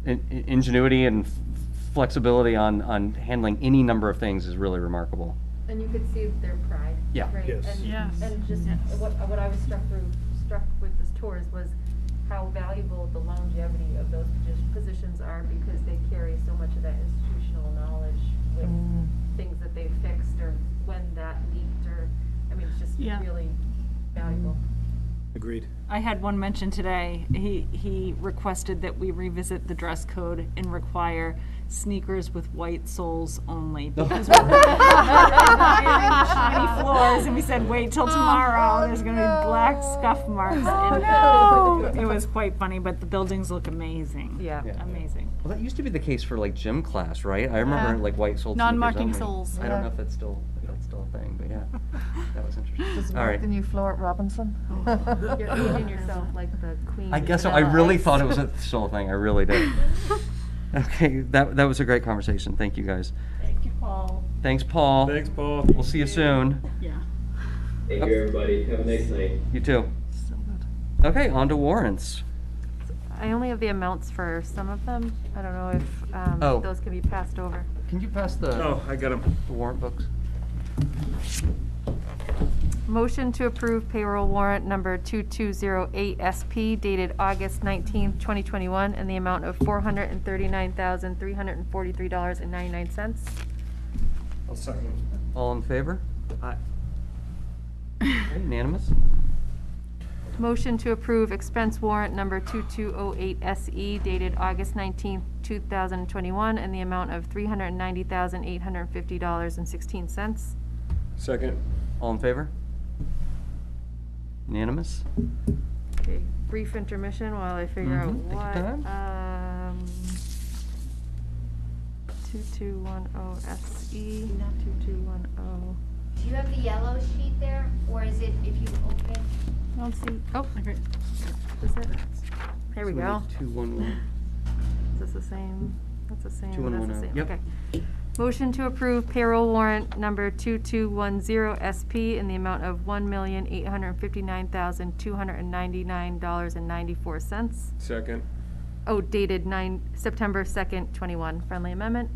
ingenuity and flexibility on handling any number of things is really remarkable. And you could see their pride. Yeah. Right? Yes. And, Yes. and just what I was struck with this tours was how valuable the longevity of those positions are, because they carry so much of that institutional knowledge with things that they fixed or when that leaked, or, I mean, it's just Yeah. really valuable. Agreed. I had one mention today. He requested that we revisit the dress code and require sneakers with white soles only, because we're ironing shiny floors, and we said, wait till tomorrow, there's gonna be black scuff marks. And it was quite funny, but the buildings look amazing. Yeah. Yeah. Amazing. Well, that used to be the case for like gym class, right? I remember like white soled sneakers Non-marking only. soles. I don't know if that's still a thing, but yeah, that was interesting. Does it All work right. the new floor at Robinson? You're aging yourself like the queen. I guess so. I vanilla really ice. thought it was a soul thing. I really did. Okay, that was a great conversation. Thank you guys. Thank you, Paul. Thanks, Paul. Thanks, Paul. We'll see you soon. Yeah. Thank you, everybody. Have a nice night. You too. Okay, on to warrants. I only have the amounts for some of them. I don't know if Oh. those can be passed over. Can you pass the Oh, I got him. warrant books? Motion to approve payroll warrant number 2208 SP dated August 19th, 2021, in the amount of $439,343.99. I'll second. All in favor? Aye. Okay, unanimous? Motion to approve expense warrant number 2208 SE dated August 19th, 2021, in the amount of $390,850.16. Second. All in favor? Unanimous? Okay, brief intermission while I figure out Mhm, take your what, time. 2210 SE, 2210. Do you have the yellow sheet there, or is it if you open it? I don't see, oh, Okay. is it? There we go. 2111. Is this the same? That's the same. That's the 2110, same. yep. Okay. Motion to approve payroll warrant number 2210 SP in the amount of $1,859,299.94. Second. Oh, dated September 2nd, 21. Friendly amendment?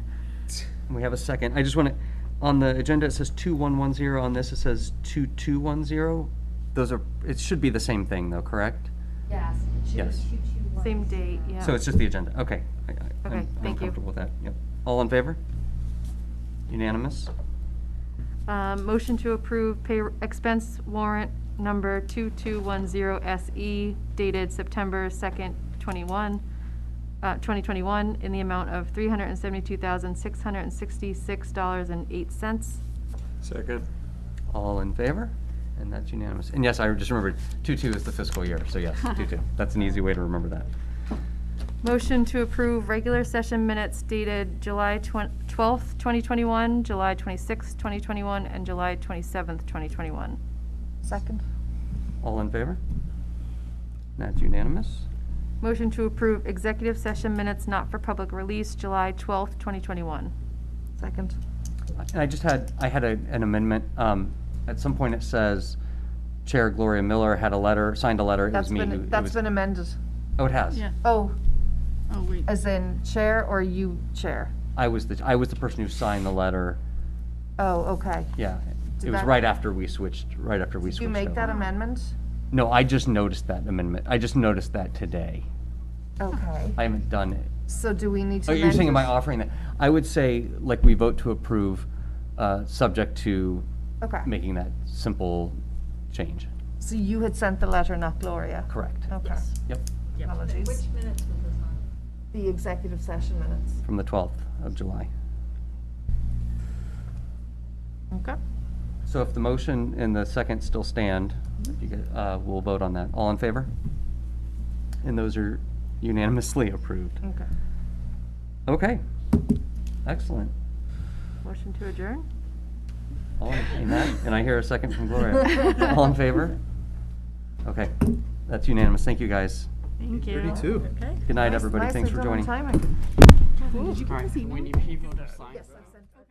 We have a second. I just want to, on the agenda, it says 2110. On this, it says 2210. Those are, it should be the same thing, though, correct? Yes. it should be Yes. 2210. Same date, yeah. So it's just the agenda. Okay. Okay, I'm thank you. comfortable with that. Yep. All in favor? Unanimous? Motion to approve expense warrant number 2210 SE dated September 2nd, 2021 in the amount of $372,666.08. Second. All in favor? And that's unanimous. And yes, I just remembered, 2/2 is the fiscal year, so yes, 2/2. That's an easy way to remember that. Motion to approve regular session minutes dated July 12th, 2021, July 26th, 2021, and July 27th, 2021. Second. All in favor? That's unanimous. Motion to approve executive session minutes not for public release, July 12th, 2021. Second. And I had an amendment. At some point, it says Chair Gloria Miller signed a letter. It was me who. That's been amended. Oh, it has? Yeah. Oh, Oh, wait. as in chair or you chair? I was the person who signed the letter. Oh, okay. Yeah. Did It was that- right after we switched Did you make that over. amendment? No, I just noticed that amendment. I just noticed that today. Okay. I haven't done it. So do we need to Oh, amend? you're saying, am I it? offering that? I would say, like, we vote to approve, subject to Okay. making that simple change. So you had sent the letter, not Gloria? Correct. Okay. Yep, Apologies. Which minutes was this on? The executive session minutes. from the 12th of July. Okay. So if the motion and the second still stand, we'll vote on that. All in favor? And those are unanimously approved. Okay. Okay, excellent. Motion to adjourn? All in that, and I hear a second from Gloria. All in favor? Okay, that's unanimous. Thank you, guys. Thank you. 32. Okay. Good night, everybody. Thanks Nicely for done on joining. timing. Catherine, did you All get right, this email? we need people to sign. Yes, I sent it.